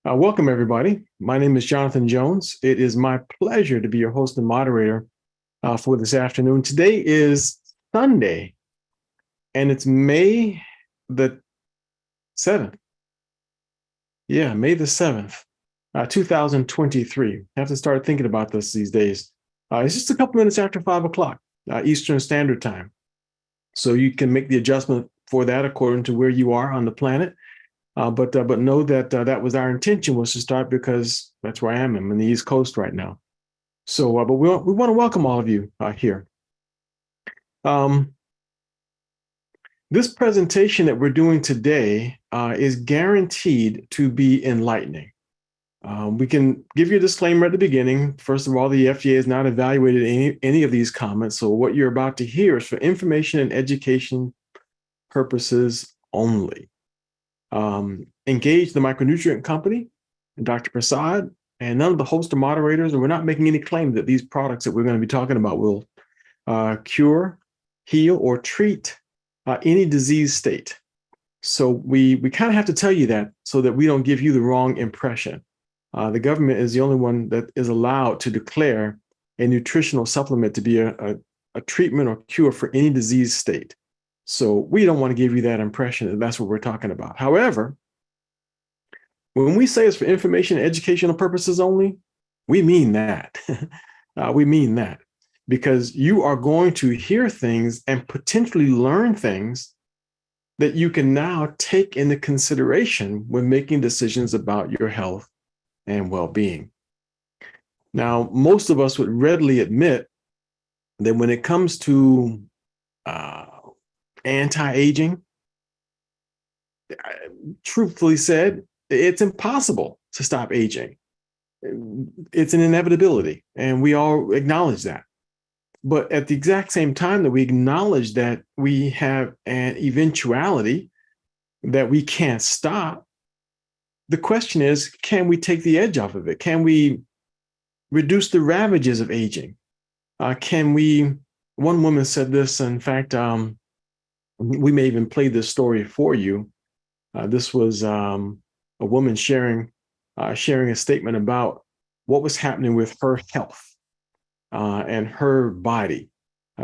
Welcome, everybody. My name is Jonathan Jones. It is my pleasure to be your host and moderator for this afternoon. Today is Sunday, and it's May the 7th. Yeah, May the 7th, 2023. I have to start thinking about this these days. It's just a couple minutes after 5 o'clock Eastern Standard Time. So you can make the adjustment for that according to where you are on the planet. But know that that was our intention, was to start because that's where I am. I'm in the East Coast right now. So, but we want to welcome all of you here. This presentation that we're doing today is guaranteed to be enlightening. We can give you a disclaimer at the beginning. First of all, the FDA has not evaluated any of these comments. So what you're about to hear is for information and education purposes only. Engage the micronutrient company, Dr. Prasad, and none of the host or moderators, and we're not making any claim that these products that we're going to be talking about will cure, heal, or treat any disease state. So we kind of have to tell you that so that we don't give you the wrong impression. The government is the only one that is allowed to declare a nutritional supplement to be a treatment or cure for any disease state. So we don't want to give you that impression that that's what we're talking about. However, when we say it's for information and educational purposes only, we mean that. We mean that because you are going to hear things and potentially learn things that you can now take into consideration when making decisions about your health and well-being. Now, most of us would readily admit that when it comes to anti-aging, truthfully said, it's impossible to stop aging. It's an inevitability, and we all acknowledge that. But at the exact same time that we acknowledge that we have an eventuality that we can't stop, the question is, can we take the edge off of it? Can we reduce the ravages of aging? One woman said this, in fact, we may even play this story for you. This was a woman sharing a statement about what was happening with her health and her body.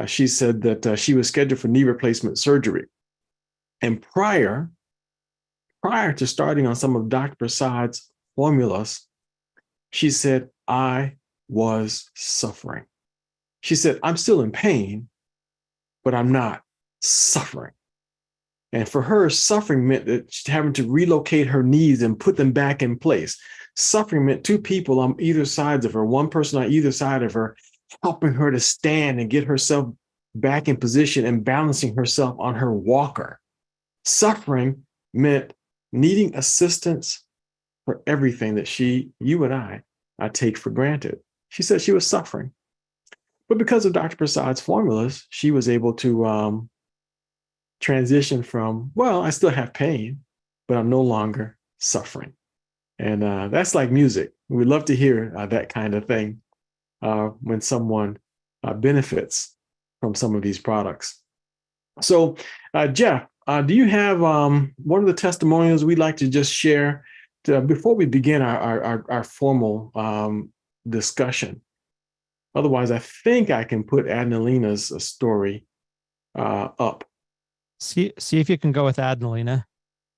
She said that she was scheduled for knee replacement surgery. And prior to starting on some of Dr. Prasad's formulas, she said, I was suffering. She said, I'm still in pain, but I'm not suffering. And for her, suffering meant that she's having to relocate her knees and put them back in place. Suffering meant two people on either sides of her, one person on either side of her, helping her to stand and get herself back in position and balancing herself on her walker. Suffering meant needing assistance for everything that you and I take for granted. She said she was suffering. But because of Dr. Prasad's formulas, she was able to transition from, well, I still have pain, but I'm no longer suffering. And that's like music. We love to hear that kind of thing when someone benefits from some of these products. So, Jeff, do you have one of the testimonials we'd like to just share before we begin our formal discussion? Otherwise, I think I can put Adelina's story up. See if you can go with Adelina.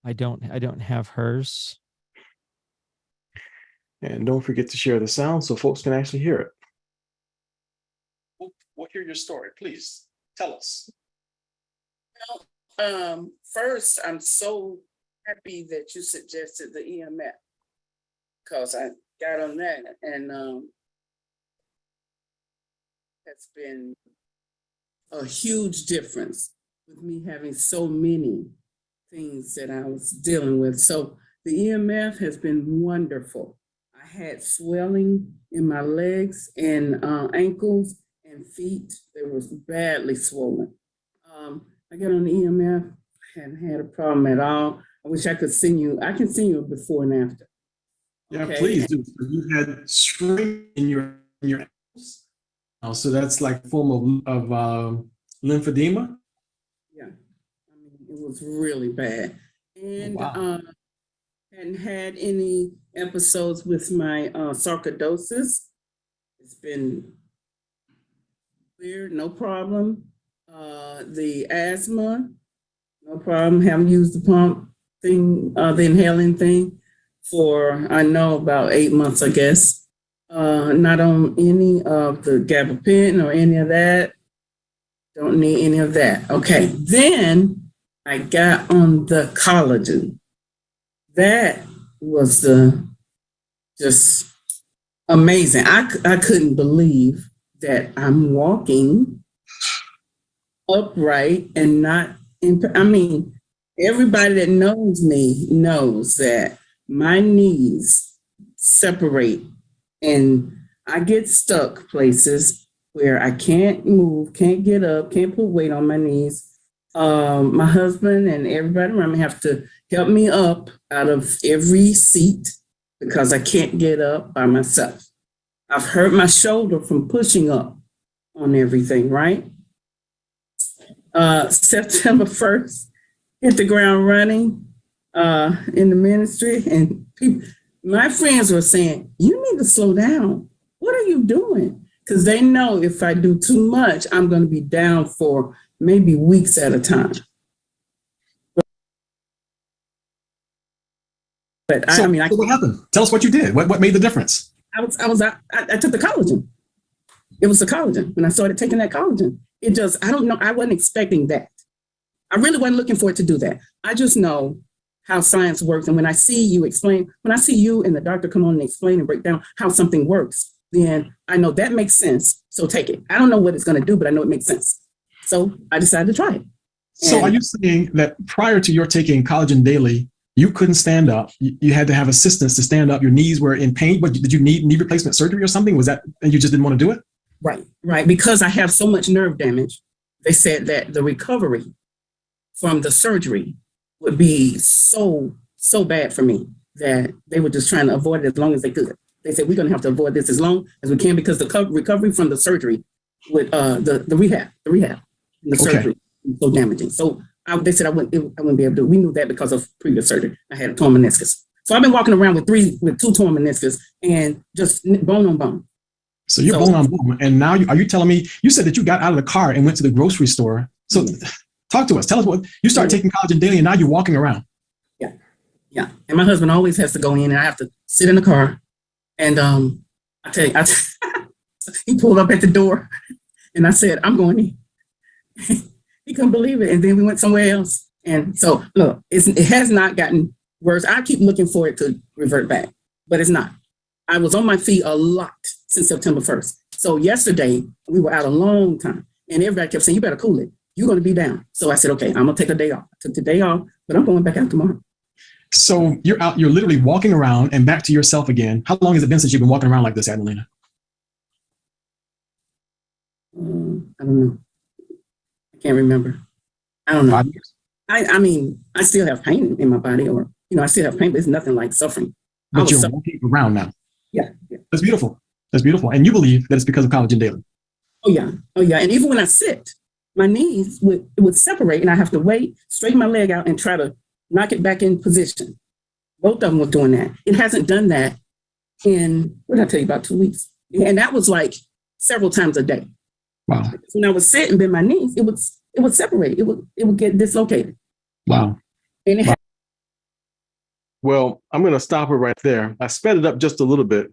I don't have hers. And don't forget to share the sound so folks can actually hear it. We'll hear your story. Please tell us. Well, first, I'm so happy that you suggested the EMF because I got on that and that's been a huge difference with me having so many things that I was dealing with. So the EMF has been wonderful. I had swelling in my legs and ankles and feet. They were badly swollen. I got on the EMF, hadn't had a problem at all. I wish I could send you. I can send you a before and after. Yeah, okay. Please do. So you had shrink in your ankles. So that's like a form of lymphedema. Yeah, I mean it was really bad, and hadn't had any episodes with my sarcoidosis. It's been clear, no problem. The asthma, no problem. Haven't used the pump thing, the inhaling thing for, I know, about 8 months, I guess. Not on any of the gabapentin or any of that. Don't need any of that. Okay, then I got on the collagen. That was just amazing. I couldn't believe that I'm walking upright and not I mean, everybody that knows me knows that my knees separate and I get stuck places where I can't move, can't get up, can't put weight on my knees. My husband and everybody around me have to help me up out of every seat because I can't get up by myself. I've hurt my shoulder from pushing up on everything, right? September 1st, hit the ground running in the ministry, and my friends were saying, "You need to slow down. What are you doing?" Because they know if I do too much, I'm going to be down for maybe weeks at a time. But So, I mean, so what happened? Tell us what you did. What made the difference? I took the collagen. It was the collagen. When I started taking that collagen, it just, I don't know, I wasn't expecting that. I really wasn't looking for it to do that. I just know how science works. And when I see you explain, when I see you and the doctor come on and explain and break down how something works, then I know that makes sense. So take it. I don't know what it's going to do, but I know it makes sense. So I decided to try it. So are you saying that prior to your taking collagen daily, you couldn't stand up? You had to have assistance to stand up. Your knees were in pain. But did you need knee replacement surgery or something? Was that, and you just didn't want to do it? Right. Because I have so much nerve damage, they said that the recovery from the surgery would be so bad for me that they were just trying to avoid it as long as they could. They said, we're going to have to avoid this as long as we can because the recovery from the surgery with the rehab, and the surgery was so damaging. So they said I wouldn't be able to do it. We knew that because of previous surgery. I had a torn meniscus. So I've been walking around with two torn meniscus and just bone on bone. So you're bone on bone. And now are you telling me, you said that you got out of the car and went to the grocery store. So talk to us. Tell us what, you started taking collagen daily and now you're walking around. Yeah. And my husband always has to go in and I have to sit in the car. And I tell you, he pulled up at the door and I said, I'm going in. He couldn't believe it. And then we went somewhere else. And so look, it has not gotten worse. I keep looking for it to revert back, but it's not. I was on my feet a lot since September 1st. So yesterday we were out a long time and everybody kept saying, you better cool it. You're going to be down. So I said, okay, I'm going to take a day off. I took the day off, but I'm going back out tomorrow. So you're out, you're literally walking around and back to yourself again. How long has it been since you've been walking around like this, Angelique? I don't know. I can't remember. I don't know. 5 years? I mean, I still have pain in my body or, I still have pain, but it's nothing like suffering. But you're walking around now. Yeah. That's beautiful. That's beautiful. And you believe that it's because of collagen daily. Oh yeah. And even when I sit, my knees would separate and I have to wait, straighten my leg out and try to knock it back in position. Both of them were doing that. It hasn't done that in, what did I tell you, about 2 weeks? And that was like several times a day. Wow. When I would sit and bend my knees, it would separate. It would get dislocated. Wow. And Well, I'm going to stop it right there. I sped it up just a little bit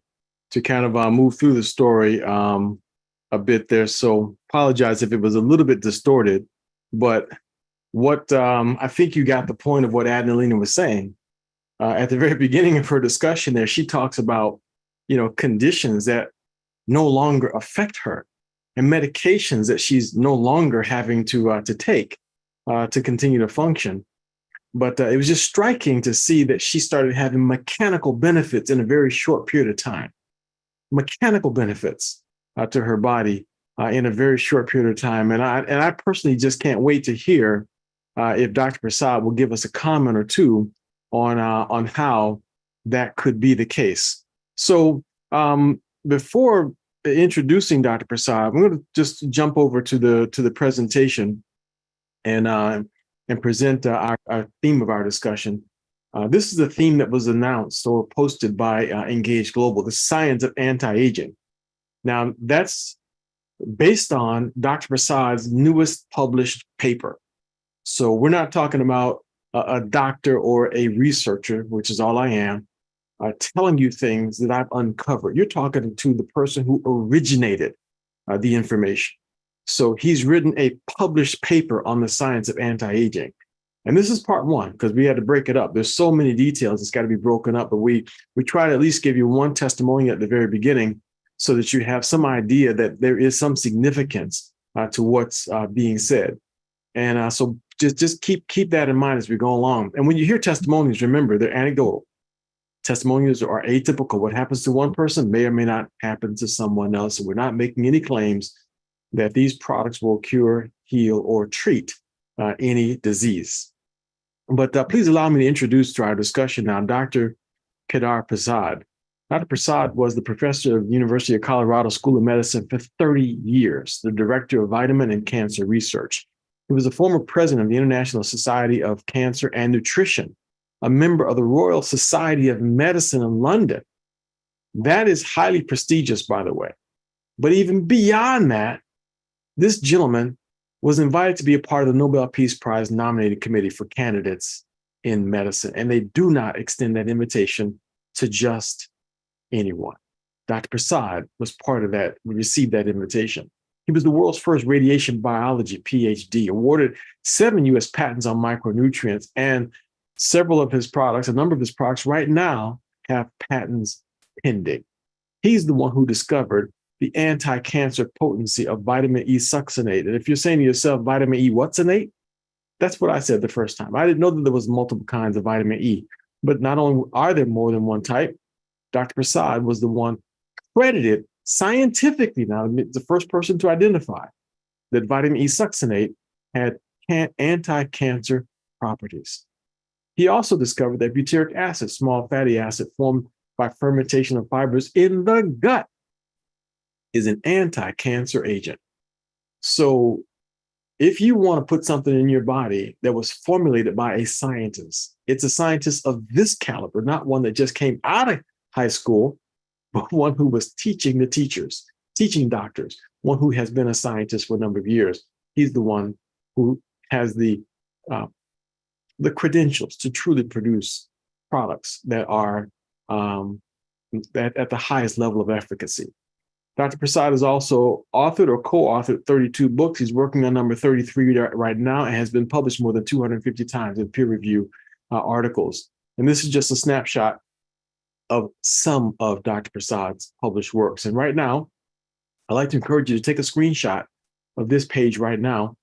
to kind of move through the story a bit there. So apologize if it was a little bit distorted, but what I think you got the point of what Adelina was saying. At the very beginning of her discussion there, she talks about, conditions that no longer affect her and medications that she's no longer having to take to continue to function. But it was just striking to see that she started having mechanical benefits in a very short period of time. Mechanical benefits to her body in a very short period of time. And I personally just can't wait to hear if Dr. Prasad will give us a comment or two on how that could be the case. So before introducing Dr. Prasad, I'm going to just jump over to the presentation and present our theme of our discussion. This is a theme that was announced or posted by Engage Global, the science of anti-aging. Now, that's based on Dr. Prasad's newest published paper. So we're not talking about a doctor or a researcher, which is all I am, telling you things that I've uncovered. You're talking to the person who originated the information. So he's written a published paper on the science of anti-aging. And this is part one, because we had to break it up. There's so many details, it's got to be broken up, but we try to at least give you one testimony at the very beginning so that you have some idea that there is some significance to what's being said. And so just keep that in mind as we go along. And when you hear testimonies, remember, they're anecdotal. Testimonials are atypical. What happens to one person may or may not happen to someone else. So we're not making any claims that these products will cure, heal, or treat any disease. But please allow me to introduce to our discussion now Dr. Kedar Prasad. Dr. Prasad was the professor of the University of Colorado School of Medicine for 30 years, the director of vitamin and cancer research. He was a former president of the International Society of Cancer and Nutrition, a member of the Royal Society of Medicine in London. That is highly prestigious, by the way. But even beyond that, this gentleman was invited to be a part of the Nobel Peace Prize nominating committee for candidates in medicine, and they do not extend that invitation to just anyone. Dr. Prasad was part of that, received that invitation. He was the world's first radiation biology PhD, awarded 7 U.S. patents on micronutrients, and several of his products, a number of his products right now have patents pending. He's the one who discovered the anti-cancer potency of vitamin E succinate. And if you're saying to yourself, vitamin E what's-inate? That's what I said the first time. I didn't know that there was multiple kinds of vitamin E, but not only are there more than one type, Dr. Prasad was the one credited scientifically, now the first person to identify that vitamin E succinate had anti-cancer properties. He also discovered that butyric acid, small fatty acid formed by fermentation of fibers in the gut, is an anti-cancer agent. So if you want to put something in your body that was formulated by a scientist, it's a scientist of this caliber, not one that just came out of high school, but one who was teaching the teachers, teaching doctors, one who has been a scientist for a number of years. He's the one who has the credentials to truly produce products that are at the highest level of efficacy. Dr. Prasad has also authored or co-authored 32 books. He's working on number 33 right now and has been published more than 250 times in peer review articles. And this is just a snapshot of some of Dr. Prasad's published works. And right now, I'd like to encourage you to take a screenshot of this page right now,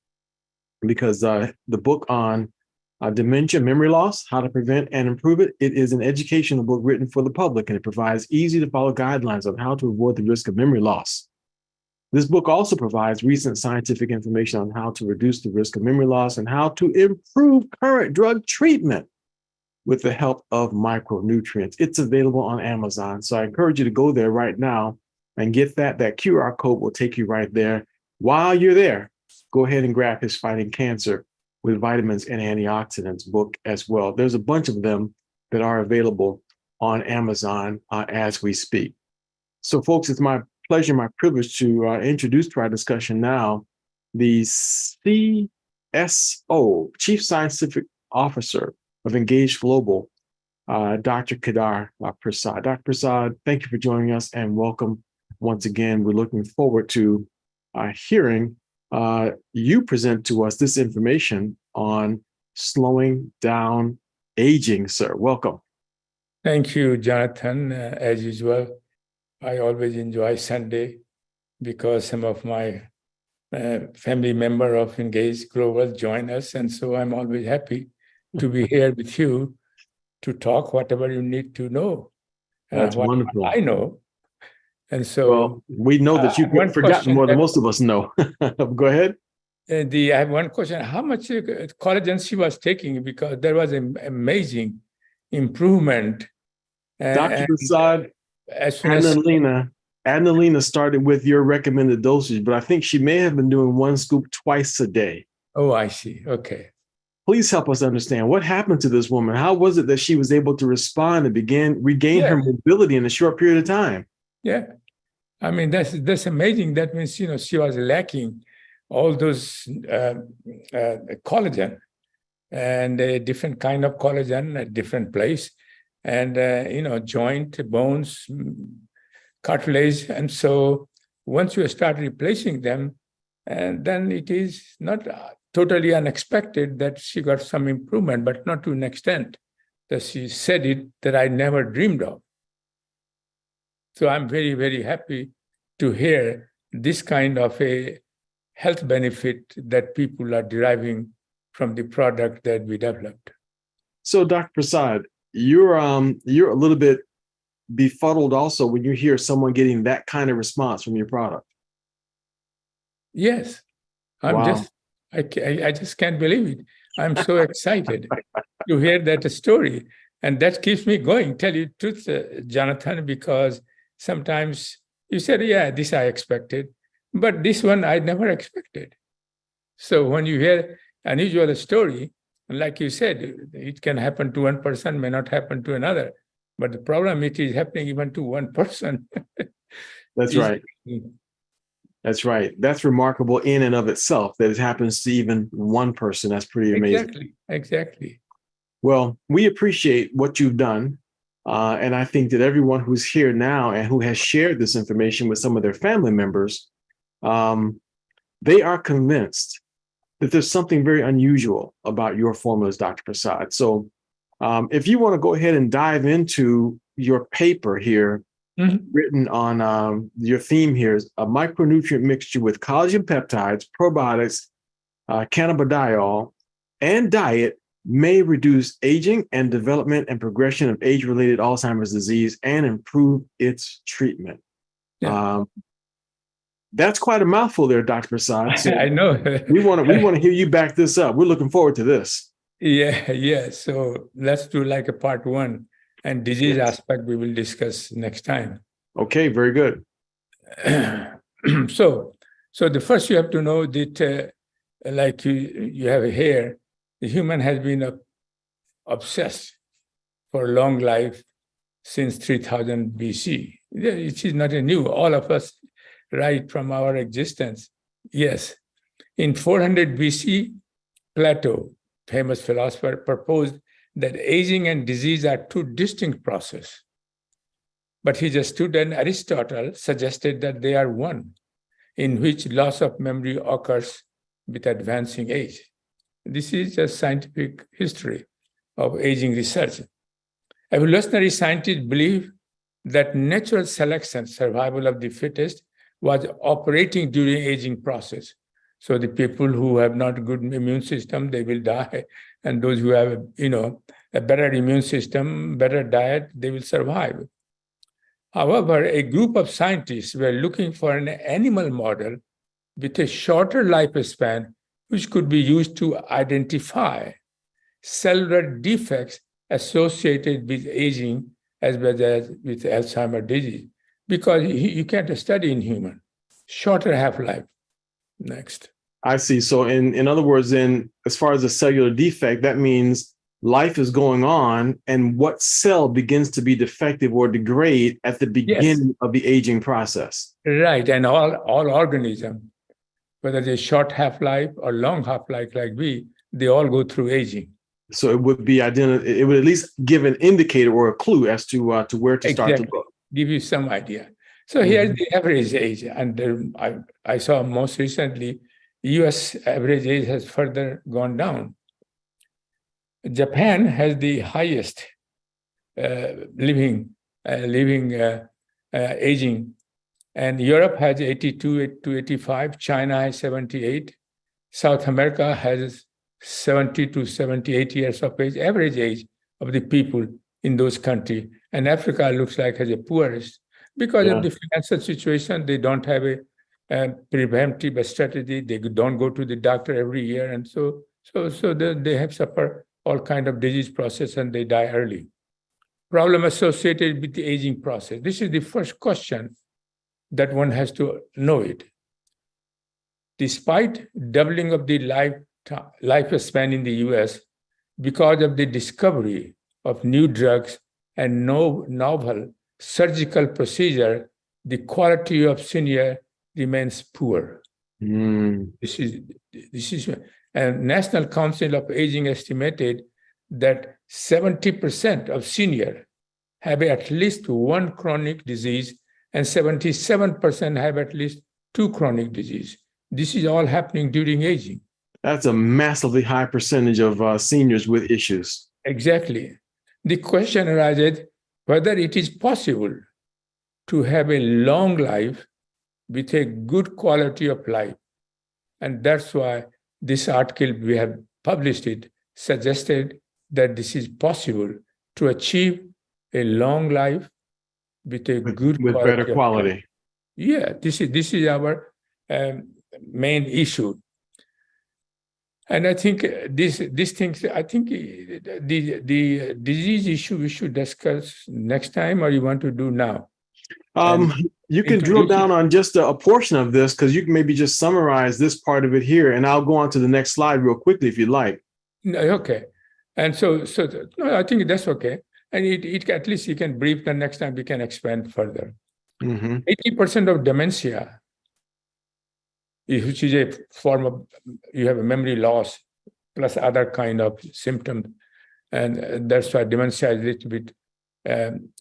because the book on dementia, memory loss, how to prevent and improve it. It is an educational book written for the public, and it provides easy to follow guidelines on how to avoid the risk of memory loss. This book also provides recent scientific information on how to reduce the risk of memory loss and how to improve current drug treatment with the help of micronutrients. It's available on Amazon. So I encourage you to go there right now and get that. That QR code will take you right there. While you're there, go ahead and grab his Fighting Cancer with Vitamins and Antioxidants book as well. There's a bunch of them that are available on Amazon as we speak. So folks, it's my pleasure, my privilege to introduce to our discussion now the CSO, Chief Scientific Officer of Engage Global, Dr. Kedar Prasad. Dr. Prasad, thank you for joining us and welcome once again. We're looking forward to hearing you present to us this information on slowing down aging, sir. Welcome. Thank you, Jonathan. As usual, I always enjoy Sunday because some of my family member of Engage Global join us. And so I'm always happy to be here with you to talk whatever you need to know. That's wonderful. I know. And so, well, we know that you've forgotten more than most of us know. Go ahead. I have one question. How much collagen she was taking? Because there was an amazing improvement. Dr. Prasad, Annalena started with your recommended dosage, but I think she may have been doing 1 scoop twice a day. Oh, I see. Okay. Please help us understand what happened to this woman. How was it that she was able to respond and regain her mobility in a short period of time? Yeah. I mean, that's amazing. That means, she was lacking all those collagen and a different kind of collagen at different place. And, joint, bones, cartilage. And so once you start replacing them, and then it is not totally unexpected that she got some improvement, but not to an extent that she said it that I never dreamed of. So I'm very, very happy to hear this kind of a health benefit that people are deriving from the product that we developed. So, Dr. Prasad, you're a little bit befuddled also when you hear someone getting that kind of response from your product. Yes, Wow. I just can't believe it. I'm so excited to hear that story. And that keeps me going, tell you the truth, Jonathan, because sometimes you said, yeah, this I expected, but this one I never expected. So when you hear unusual story, like you said, it can happen to one person, may not happen to another. But the problem, it is happening even to one person. That's right. That's right. That's remarkable in and of itself that it happens to even one person. That's pretty amazing. Exactly. Well, we appreciate what you've done. And I think that everyone who's here now and who has shared this information with some of their family members, they are convinced that there's something very unusual about your formulas, Dr. Prasad. So if you want to go ahead and dive into your paper here, written on your theme here is a micronutrient mixture with collagen peptides, probiotics, cannabidiol, and diet may reduce aging and development and progression of age-related Alzheimer's disease and improve its treatment. Yeah. That's quite a mouthful there, Dr. Prasad. So I know. we want to hear you back this up. We're looking forward to this. Yeah. So let's do like a part one, and disease aspect we will discuss next time. Okay, very good. So the first you have to know that, like you have here, the human has been obsessed for a long life since 3000 BC. It is not a new. All of us, right from our existence. Yes. In 400 BC, Plato, famous philosopher, proposed that aging and disease are two distinct processes. But his student Aristotle suggested that they are one, in which loss of memory occurs with advancing age. This is a scientific history of aging research. Evolutionary scientists believe that natural selection, survival of the fittest, was operating during aging process. So the people who have not good immune system, they will die. And those who have, a better immune system, better diet, they will survive. However, a group of scientists were looking for an animal model with a shorter lifespan, which could be used to identify cellular defects associated with aging as well as with Alzheimer's disease, because you can't study in human. Shorter half-life. Next. I see. So in other words, then, as far as a cellular defect, that means life is going on and what cell begins to be defective or degrade at the beginning of the aging process. Right. And all organisms, whether they're short half-life or long half-life like we, they all go through aging. So it would be it would at least give an indicator or a clue as to where to start to look. Give you some idea. So here's the average age. And I saw most recently, US average age has further gone down. Japan has the highest living aging, and Europe has 82 to 85. China has 78. South America has 70 to 78 years of age, average age of the people in those countries. And Africa looks like has the poorest because of the financial situation. They don't have a preventive strategy. They don't go to the doctor every year, and so they have suffered all kind of disease process and they die early. Problem associated with the aging process. This is the first question that one has to know it. Despite doubling of the life lifespan in the US because of the discovery of new drugs and novel surgical procedure. The quality of senior remains poor. This is, and National Council of Aging estimated that 70% of seniors have at least one chronic disease and 77% have at least two chronic disease. This is all happening during aging. That's a massively high percentage of seniors with issues. Exactly. The question arises whether it is possible to have a long life with a good quality of life. And that's why this article, we have published it, suggested that this is possible to achieve a long life with a good with quality better of quality. life. Yeah, this is our main issue. And I think these things, I think the disease issue we should discuss next time, or you want to do now? You can drill down on just a portion of this, because you can maybe just summarize this part of it here, and I'll go on to the next slide real quickly if you'd like. Okay. And so no, I think that's okay. And it at least you can brief, the next time we can expand further. 80% of dementia, which is a form of, you have a memory loss plus other kind of symptoms. And that's why dementia is a little bit,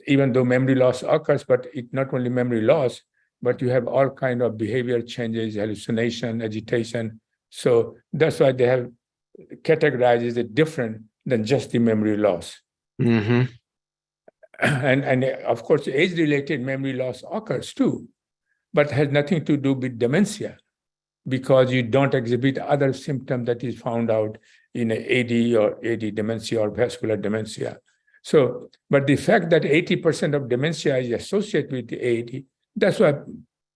even though memory loss occurs, but it's not only memory loss, but you have all kind of behavior changes, hallucination, agitation. So that's why they have categorized it different than just the memory loss. And of course, age-related memory loss occurs too, but has nothing to do with dementia, because you don't exhibit other symptoms that is found out in AD or AD dementia or vascular dementia. So, but the fact that 80% of dementia is associated with AD, that's why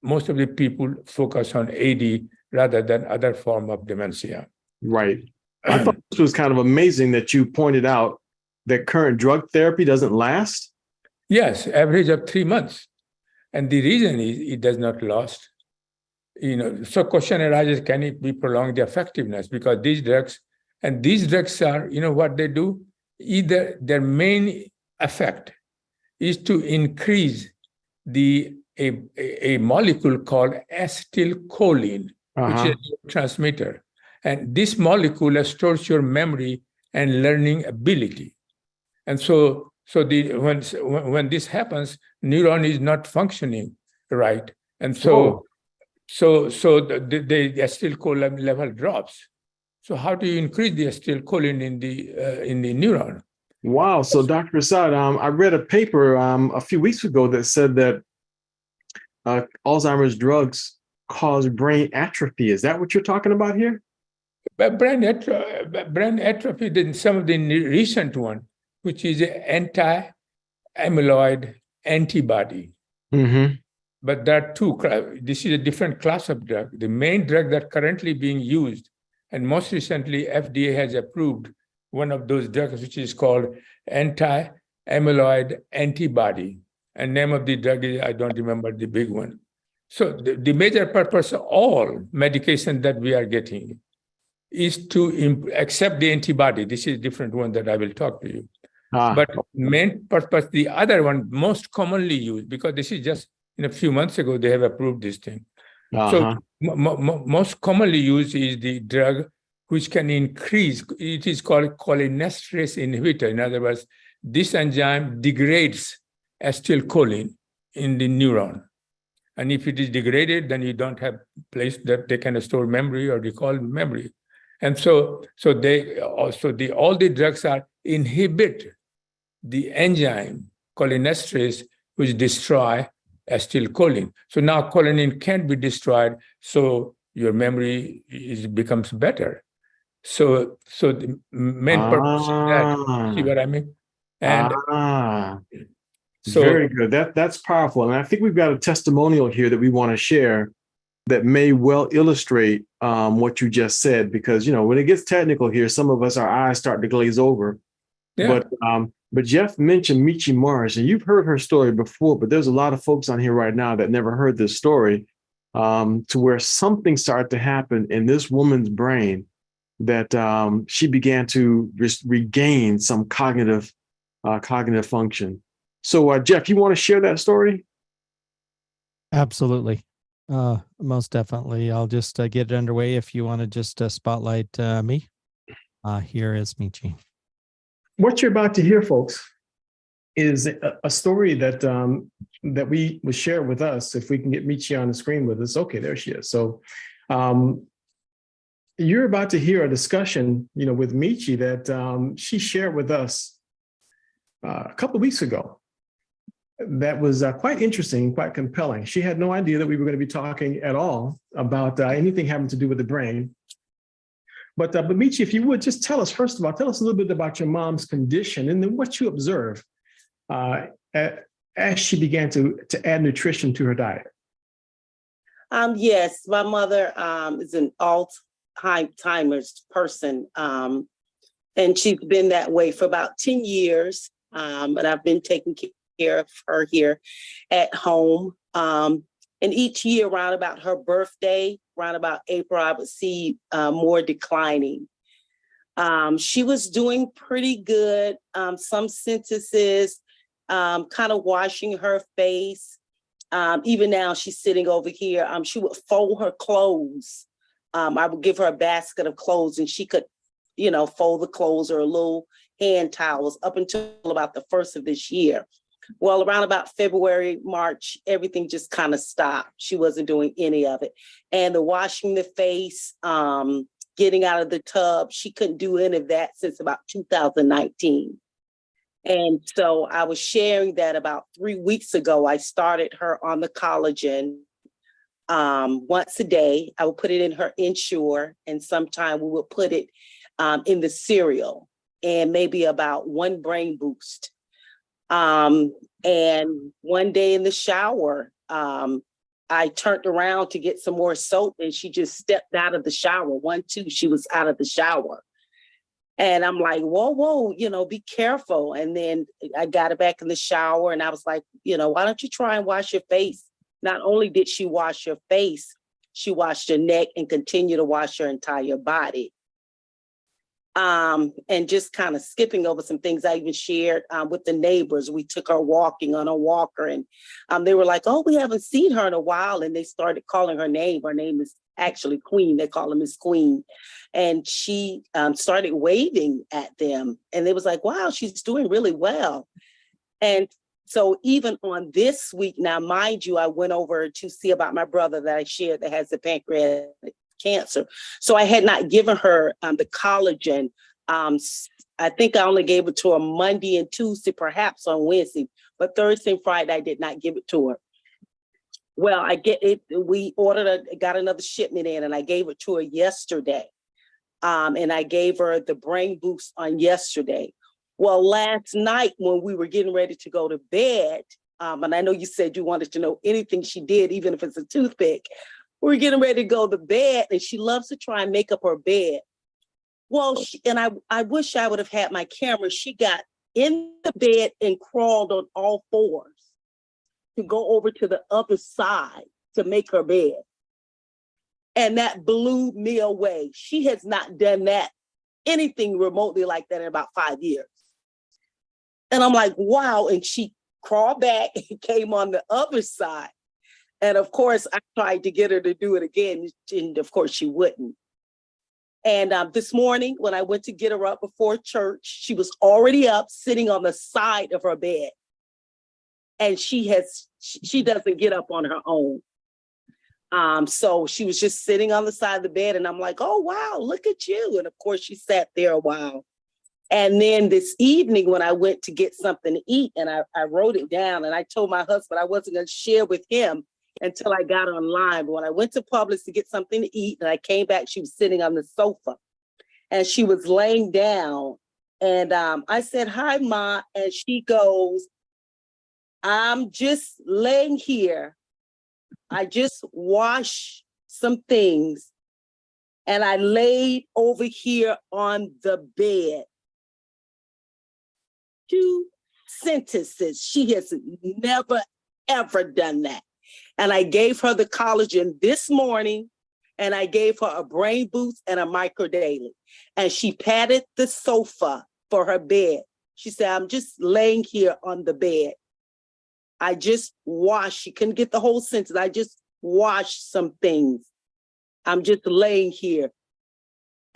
most of the people focus on AD rather than other form of dementia. Right. I thought this was kind of amazing that you pointed out that current drug therapy doesn't last. Yes, average of 3 months. And the reason is it does not last. So question arises, can it be prolonged the effectiveness? Because these drugs are, what they do? Either their main effect is to increase a molecule called acetylcholine, which is a transmitter. And this molecule stores your memory and learning ability. And so when this happens, neuron is not functioning right. And so the acetylcholine level drops. So how do you increase the acetylcholine in the neuron? Wow. So Dr. Prasad, I read a paper a few weeks ago that said that Alzheimer's drugs cause brain atrophy. Is that what you're talking about here? But brain atrophy, then some of the recent one, which is an anti-amyloid antibody. But there are two. This is a different class of drug. The main drug that currently being used, and most recently FDA has approved one of those drugs, which is called anti-amyloid antibody. And name of the drug is, I don't remember the big one. So the major purpose of all medication that we are getting is to accept the antibody. This is a different one that I will talk to you. But main purpose, the other one most commonly used, because this is just a few months ago, they have approved this thing. So most commonly used is the drug which can increase, it is called cholinesterase inhibitor. In other words, this enzyme degrades acetylcholine in the neuron. And if it is degraded, then you don't have place that they can store memory or recall memory. And so all the drugs are inhibit the enzyme cholinesterase, which destroy acetylcholine. So now choline can't be destroyed, so your memory becomes better. So the main purpose is that. See what I mean? And so very good. That's powerful. And I think we've got a testimonial here that we want to share that may well illustrate what you just said, because when it gets technical here, some of us, our eyes start to glaze over. Yeah. But Jeff mentioned Michi Morris, and you've heard her story before, but there's a lot of folks on here right now that never heard this story, to where something started to happen in this woman's brain that she began to regain some cognitive function. So, Jeff, you want to share that story? Absolutely. Most definitely. I'll just get it underway. If you want to just spotlight me, here is Michi. What you're about to hear, folks, is a story that that we was shared with us. If we can get Michi on the screen with us, okay, there she is. So, you're about to hear a discussion, with Michi that she shared with us a couple of weeks ago. That was quite interesting, quite compelling. She had no idea that we were going to be talking at all about anything having to do with the brain. But Michi, if you would just tell us, first of all, tell us a little bit about your mom's condition and then what you observed as she began to add nutrition to her diet. Yes, my mother is an Alzheimer's person, and she's been that way for about 10 years. But I've been taking care of her here at home. And each year around about her birthday, around about April, I would see more declining. She was doing pretty good. Some sentences, kind of washing her face. Even now she's sitting over here. She would fold her clothes. I would give her a basket of clothes and she could, fold the clothes or little hand towels up until about the first of this year. Well, around about February, March, everything just kind of stopped. She wasn't doing any of it. And the washing the face, getting out of the tub, she couldn't do any of that since about 2019. And so I was sharing that about 3 weeks ago, I started her on the collagen once a day. I would put it in her Ensure, and sometime we would put it in the cereal, and maybe about one brain boost. And one day in the shower, I turned around to get some more soap and she just stepped out of the shower. She was out of the shower. And I'm like, whoa, be careful. And then I got her back in the shower and I was like, why don't you try and wash your face? Not only did she wash her face, she washed her neck and continued to wash her entire body. And just kind of skipping over some things I even shared with the neighbors. We took her walking on a walker and they were like, oh, we haven't seen her in a while. And they started calling her name. Her name is actually Queen. They call her Miss Queen. And she started waving at them. And they was like, wow, she's doing really well. And so even on this week, now, mind you, I went over to see about my brother that I shared that has the pancreatic cancer. So I had not given her the collagen. I think I only gave it to her Monday and Tuesday, perhaps on Wednesday, but Thursday and Friday, I did not give it to her. Well, I get it. We got another shipment in and I gave it to her yesterday. And I gave her the brain boost on yesterday. Well, last night when we were getting ready to go to bed, and I know you said you wanted to know anything she did, even if it's a toothpick, we were getting ready to go to bed and she loves to try and make up her bed. Well, I wish I would have had my camera. She got in the bed and crawled on all fours to go over to the other side to make her bed. And that blew me away. She has not done that, anything remotely like that in about 5 years. And I'm like, wow. And she crawled back and came on the other side. And of course, I tried to get her to do it again. And of course, she wouldn't. And this morning, when I went to get her up before church, she was already up, sitting on the side of her bed. And she doesn't get up on her own. So she was just sitting on the side of the bed. And I'm like, oh, wow, look at you. And of course, she sat there a while. And then this evening when I went to get something to eat, and I wrote it down, and I told my husband I wasn't going to share with him until I got online. But when I went to Publix to get something to eat and I came back, she was sitting on the sofa and she was laying down. And I said, hi, Ma. And she goes, I'm just laying here. I just washed some things and I laid over here on the bed. 2 sentences. She has never, ever done that. And I gave her the collagen this morning and I gave her a brain boost and a micro daily. And she patted the sofa for her bed. She said, I'm just laying here on the bed. I just washed. She couldn't get the whole sentence. I just washed some things. I'm just laying here.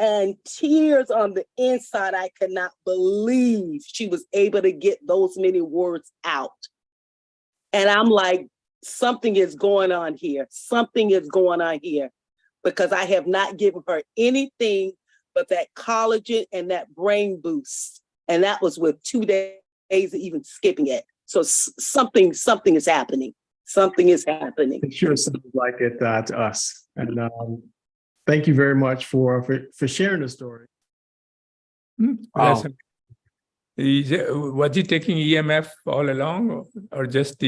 And tears on the inside, I could not believe she was able to get those many words out. And I'm like, something is going on here. Something is going on here, because I have not given her anything but that collagen and that brain boost. And that was with 2 days of even skipping it. So something is happening. Something is happening. It sure sounds like it to us. And thank you very much for sharing the story. Was he taking EMF all along, or just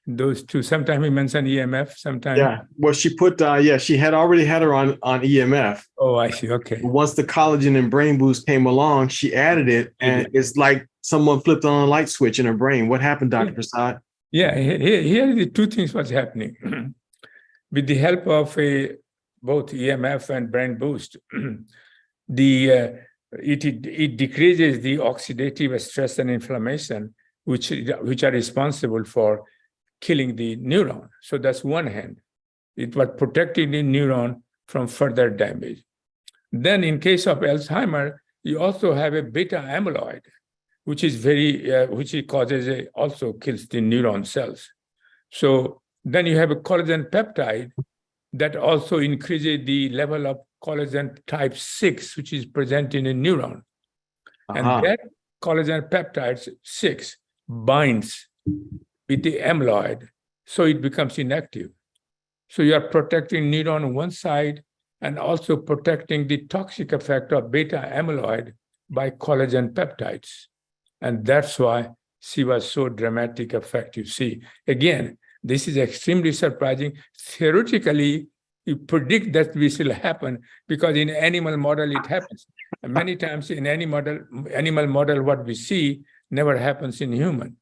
those two? Sometimes he mentioned EMF, sometimes. Yeah. Well, she put, she had already had her on EMF. Oh, I see. Okay. Once the collagen and brain boost came along, she added it, and it's like someone flipped on a light switch in her brain. What happened, Dr. Prasad? Yeah, here the two things was happening. With the help of both EMF and brain boost, it decreases the oxidative stress and inflammation, which are responsible for killing the neuron. So that's one hand. It was protecting the neuron from further damage. Then in case of Alzheimer, you also have a beta amyloid, which is which it causes also kills the neuron cells. So then you have a collagen peptide that also increases the level of collagen type 6, which is present in a neuron. And that collagen peptide 6 binds with the amyloid, so it becomes inactive. So you are protecting neuron on one side and also protecting the toxic effect of beta amyloid by collagen peptides. And that's why she was so dramatic effect, you see. Again, this is extremely surprising. Theoretically, you predict that this will happen because in animal model it happens. And many times in animal model, what we see never happens in human.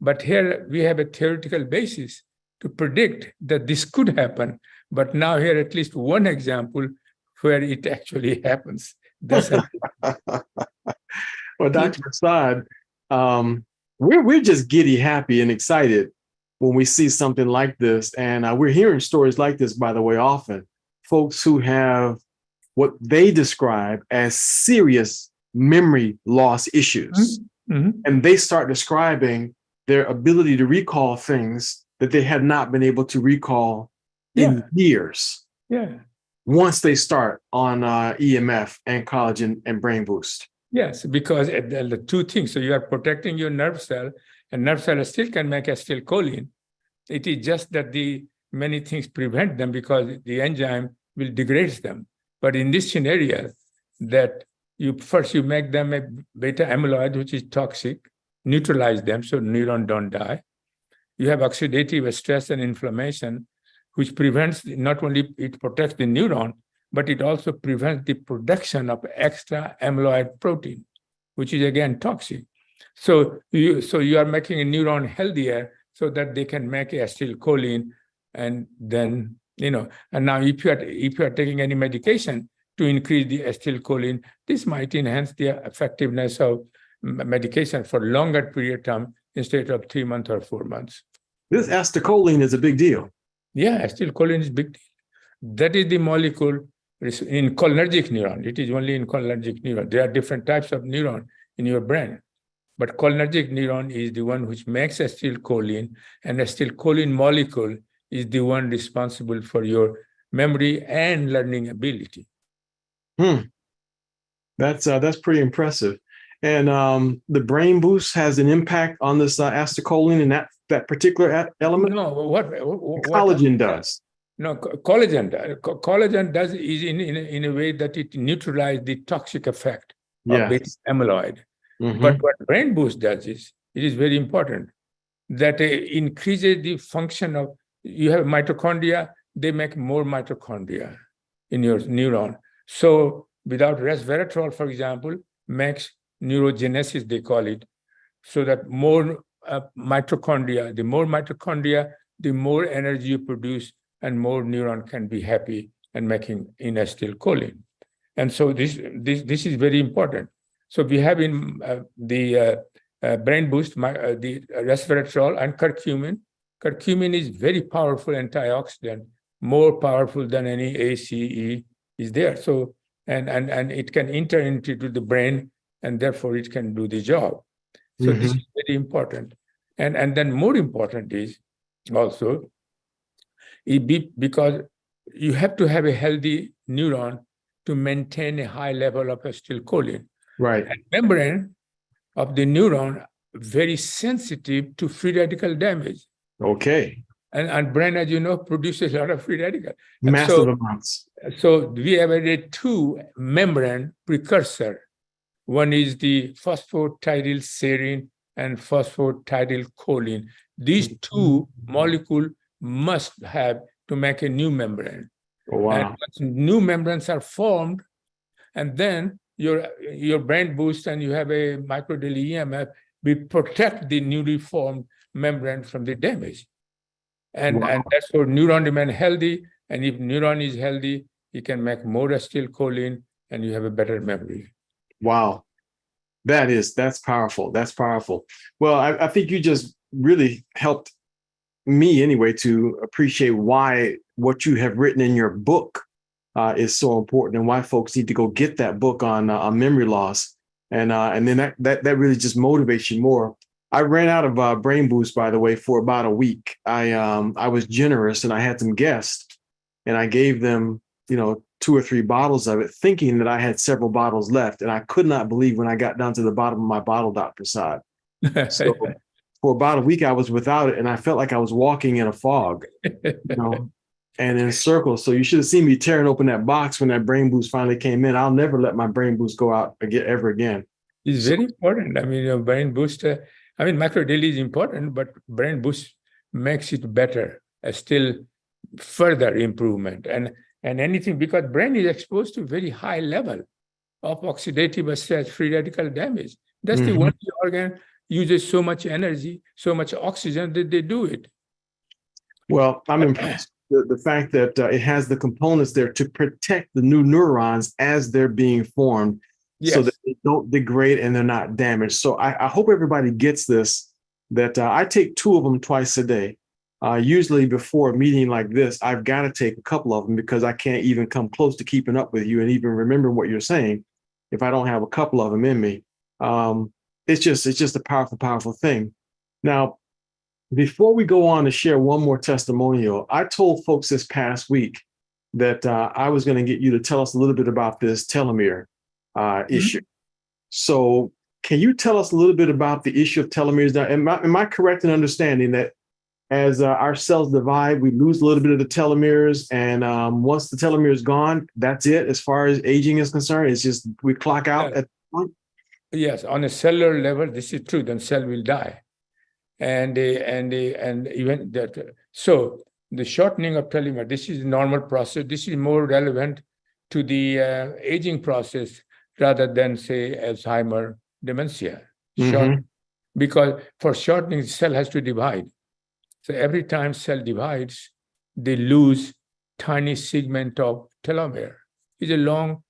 But here we have a theoretical basis to predict that this could happen. But now here at least one example where it actually happens. That's Well, Dr. Prasad, we're just giddy, happy, and excited when we see something like this. And we're hearing stories like this, by the way, often. Folks who have what they describe as serious memory loss issues. Mm-hmm. And they start describing their ability to recall things that they had not been able to recall in years. Yeah. Once they start on EMF and collagen and brain boost. Yes, because the two things. So you are protecting your nerve cell, and nerve cell still can make acetylcholine. It is just that the many things prevent them because the enzyme will degrade them. But in this scenario, that you make them a beta amyloid, which is toxic, neutralize them so neuron don't die. You have oxidative stress and inflammation, which prevents, not only it protects the neuron, but it also prevents the production of extra amyloid protein, which is again toxic. So you are making a neuron healthier so that they can make acetylcholine, and then and now if you are taking any medication to increase the acetylcholine, this might enhance the effectiveness of medication for longer period of time instead of 3 months or 4 months. This acetylcholine is a big deal. Yeah, acetylcholine is big deal. That is the molecule in cholinergic neuron. It is only in cholinergic neuron. There are different types of neuron in your brain, but cholinergic neuron is the one which makes acetylcholine, and acetylcholine molecule is the one responsible for your memory and learning ability. That's pretty impressive. And the brain boost has an impact on this acetylcholine and that particular element? No, what collagen does. No, collagen does is in a way that it neutralizes the toxic effect of beta amyloid. Mm-hmm. But what brain boost does is, it is very important, that increases the function of, you have mitochondria, they make more mitochondria in your neuron. So without resveratrol, for example, makes neurogenesis, they call it, so that more mitochondria, the more energy you produce, and more neuron can be happy and making in acetylcholine. And so this is very important. So we have in the brain boost, the resveratrol and curcumin. Curcumin is very powerful antioxidant, more powerful than any ACE is there. So and it can enter into the brain, and therefore it can do the job. So this is very important. And then more important is also because you have to have a healthy neuron to maintain a high level of acetylcholine. Right. And membrane of the neuron very sensitive to free radical damage. Okay. And brain, as you know, produces a lot of free radical. Massive amounts. So we have added two membrane precursor. One is the phosphatidylserine and phosphatidylcholine. These two molecules must have to make a new membrane. Oh, wow. And once new membranes are formed, and then your brain boost and you have a microdaily EMF, we protect the newly formed membrane from the damage. And that's for neuron remain healthy. And if neuron is healthy, you can make more acetylcholine and you have a better memory. Wow. That's powerful. That's powerful. Well, I think you just really helped me anyway to appreciate why what you have written in your book is so important, and why folks need to go get that book on memory loss. And then that really just motivates you more. I ran out of Brain Boost, by the way, for about a week. I was generous, and I had some guests, and I gave them, 2 or 3 bottles of it, thinking that I had several bottles left. And I could not believe when I got down to the bottom of my bottle, Dr. Prasad. So for about a week, I was without it, and I felt like I was walking in a fog, and in circles. So you should have seen me tearing open that box when that Brain Boost finally came in. I'll never let my Brain Boost go out ever again. It's very important. I mean, Brain Boost, microdaily is important, but Brain Boost makes it better, still further improvement. And anything, because brain is exposed to very high level of oxidative stress, free radical damage. That's the one organ uses so much energy, so much oxygen that they do it. Well, I'm impressed. The fact that it has the components there to protect the new neurons as they're being formed, so that they don't degrade and they're not damaged. So I hope everybody gets this, that I take 2 of them twice a day. Usually before a meeting like this, I've got to take a couple of them because I can't even come close to keeping up with you and even remembering what you're saying if I don't have a couple of them in me. It's just a powerful, powerful thing. Now, before we go on to share one more testimonial, I told folks this past week that I was going to get you to tell us a little bit about this telomere issue. So can you tell us a little bit about the issue of telomeres? Now, am I correct in understanding that as our cells divide, we lose a little bit of the telomeres, and once the telomere is gone, that's it as far as aging is concerned? It's just we clock out at the point? Yes, on a cellular level, this is true. Then cell will die, and even that. So the shortening of telomere, this is a normal process. This is more relevant to the aging process rather than, say, Alzheimer, dementia. Because for shortening, the cell has to divide. So every time cell divides, they lose tiny segment of telomere. It's a long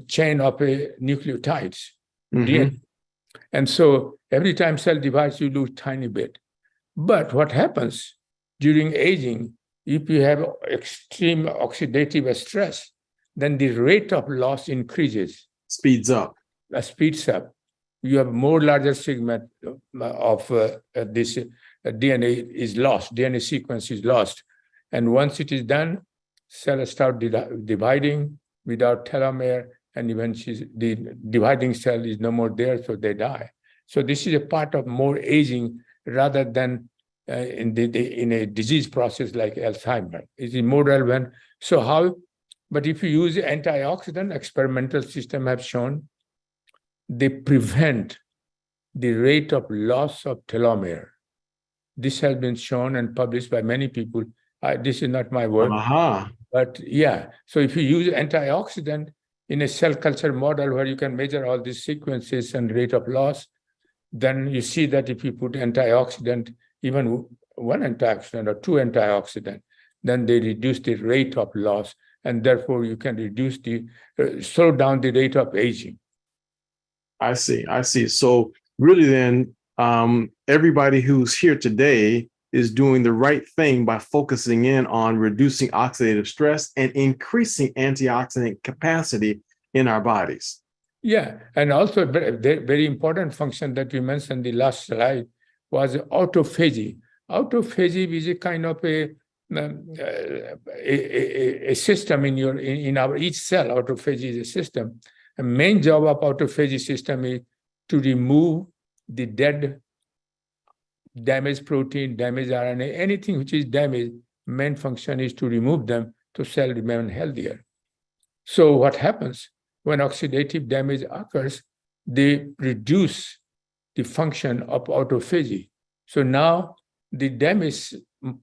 chain of nucleotides, DNA. And so every time cell divides, you lose tiny bit. But what happens during aging, if you have extreme oxidative stress, then the rate of loss increases. Speeds up. Speeds up. You have more larger segment of this DNA is lost, DNA sequence is lost. And once it is done, cells start dividing without telomere, and eventually the dividing cell is no more there, so they die. So this is a part of more aging rather than in a disease process like Alzheimer. It is more relevant. So how? But if you use antioxidant, experimental system have shown they prevent the rate of loss of telomere. This has been shown and published by many people. This is not my work, but yeah. So if you use antioxidant in a cell culture model where you can measure all these sequences and rate of loss, then you see that if you put antioxidant, even one antioxidant or 2 antioxidant, then they reduce the rate of loss, and therefore you can reduce slow down the rate of aging. I see. I see. So really then, everybody who's here today is doing the right thing by focusing in on reducing oxidative stress and increasing antioxidant capacity in our bodies. Yeah, and also very important function that you mentioned the last slide was autophagy. Autophagy is a kind of a system in our each cell. Autophagy is a system. The main job of autophagy system is to remove the dead, damaged protein, damaged RNA, anything which is damaged. Main function is to remove them to cell remain healthier. So what happens when oxidative damage occurs? They reduce the function of autophagy. So now the damaged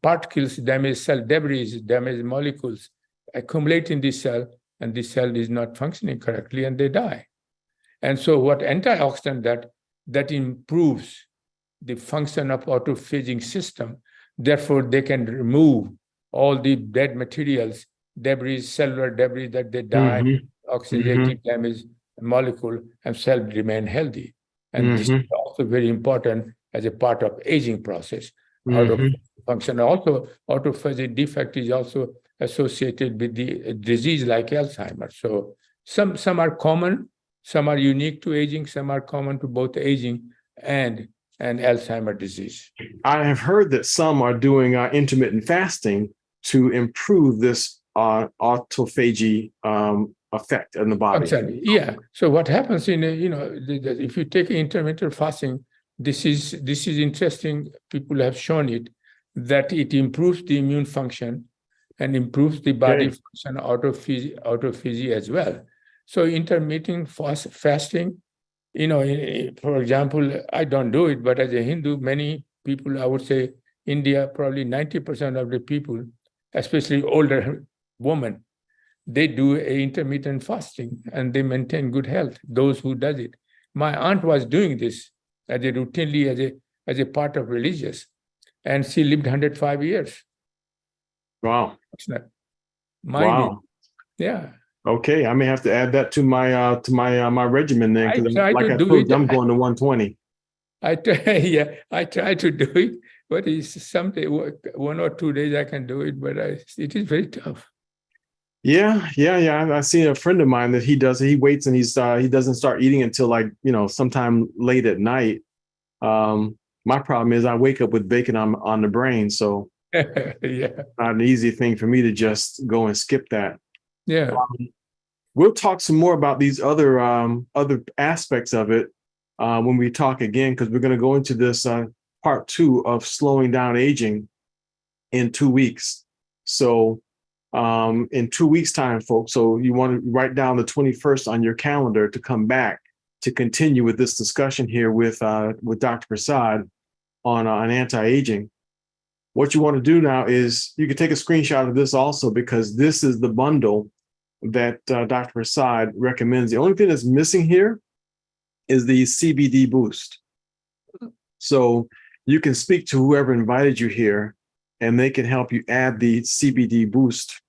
particles, damaged cell debris, damaged molecules accumulate in the cell, and the cell is not functioning correctly, and they die. And so what antioxidant that improves the function of autophagic system, therefore they can remove all the dead materials, debris, cellular debris that they die, oxidative damage molecule, and cell remain healthy. And this is also very important as a part of aging process. Function. Also, autophagic defect is also associated with the disease like Alzheimer's. So some are common, some are unique to aging, some are common to both aging and Alzheimer's disease. I have heard that some are doing intermittent fasting to improve this autophagy effect in the body. Exactly. Yeah. So what happens if you take intermittent fasting, this is interesting. People have shown it that it improves the immune function and improves the body function, autophagy as well. So intermittent fasting, for example, I don't do it, but as a Hindu, many people, I would say India, probably 90% of the people, especially older women, they do intermittent fasting and they maintain good health, those who does it. My aunt was doing this routinely as a part of religious, and she lived 105 years. Wow. Wow. Yeah. Okay, I may have to add that to my my regimen then, because like I told you, I'm going to 120. I try to do it, but it's someday 1 or 2 days I can do it, but it is very tough. Yeah. I see a friend of mine that he waits and he doesn't start eating until sometime late at night. My problem is I wake up with bacon on the brain, so yeah, not an easy thing for me to just go and skip that. Yeah. We'll talk some more about these other aspects of it when we talk again, because we're going to go into this part 2 of slowing down aging in 2 weeks. So in 2 weeks time, folks, so you want to write down the 21st on your calendar to come back to continue with this discussion here with Dr. Prasad on anti-aging. What you want to do now is you can take a screenshot of this also, because this is the bundle that Dr. Prasad recommends. The only thing that's missing here is the CBD boost. So you can speak to whoever invited you here, and they can help you add the CBD boost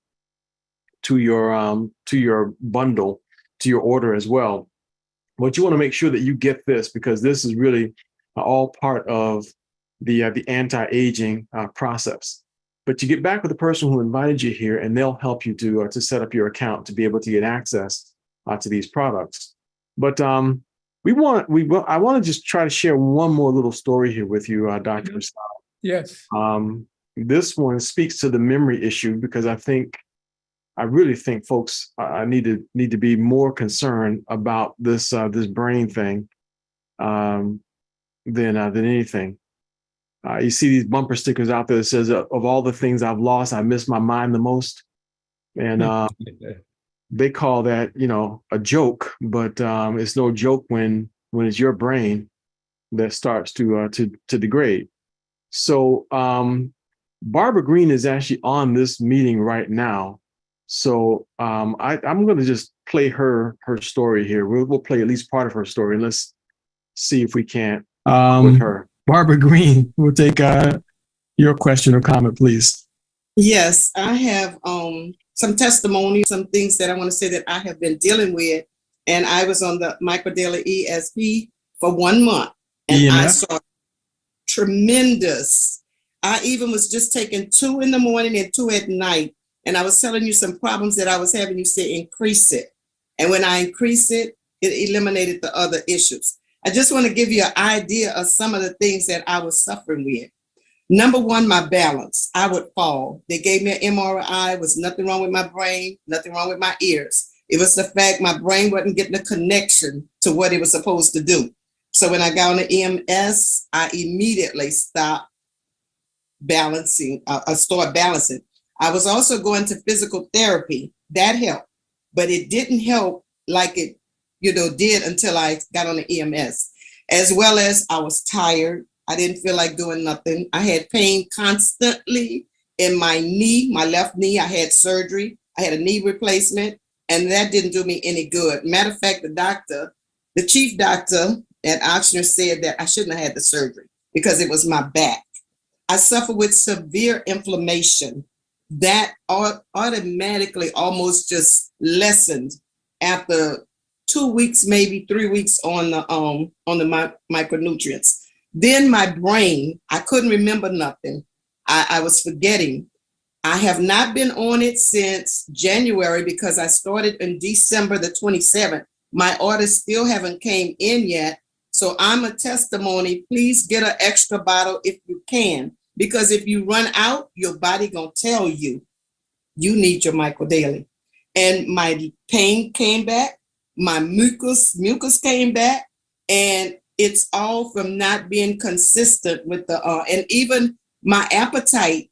to your bundle, to your order as well. But you want to make sure that you get this, because this is really all part of the anti-aging process. But you get back with the person who invited you here, and they'll help you to set up your account to be able to get access to these products. But I want to just try to share one more little story here with you, Dr. Prasad. Yes. This one speaks to the memory issue, because I really think folks need to be more concerned about this brain thing than anything. You see these bumper stickers out there that says, of all the things I've lost, I miss my mind the most. And they call that, a joke, but it's no joke when it's your brain that starts to degrade. So Barbara Green is actually on this meeting right now. So I'm going to just play her story here. We'll play at least part of her story. Let's see if we can't with her. Barbara Green, we'll take your question or comment, please. Yes, I have some testimony, some things that I want to say that I have been dealing with. And I was on the microdaily ESP for 1 month, and I EMF. saw tremendous. I even was just taking 2 in the morning and 2 at night. And I was telling you some problems that I was having. You said increase it. And when I increased it, it eliminated the other issues. I just want to give you an idea of some of the things that I was suffering with. Number one, my balance. I would fall. They gave me an MRI. Was nothing wrong with my brain, nothing wrong with my ears. It was the fact my brain wasn't getting a connection to what it was supposed to do. So when I got on the EMS, I immediately stopped balancing. I started balancing. I was also going to physical therapy. That helped, but it didn't help like it, did until I got on the EMS. As well as I was tired. I didn't feel like doing nothing. I had pain constantly in my knee, my left knee. I had surgery. I had a knee replacement, and that didn't do me any good. Matter of fact, the chief doctor at Ochsner said that I shouldn't have had the surgery because it was my back. I suffer with severe inflammation that automatically almost just lessened after 2 weeks, maybe 3 weeks on the micronutrients. Then my brain, I couldn't remember nothing. I was forgetting. I have not been on it since January because I started in December the 27th. My orders still haven't came in yet. So I'm a testimony. Please get an extra bottle if you can, because if you run out, your body gonna tell you need your micro daily. And my pain came back, my mucus came back, and it's all from not being consistent with and even my appetite.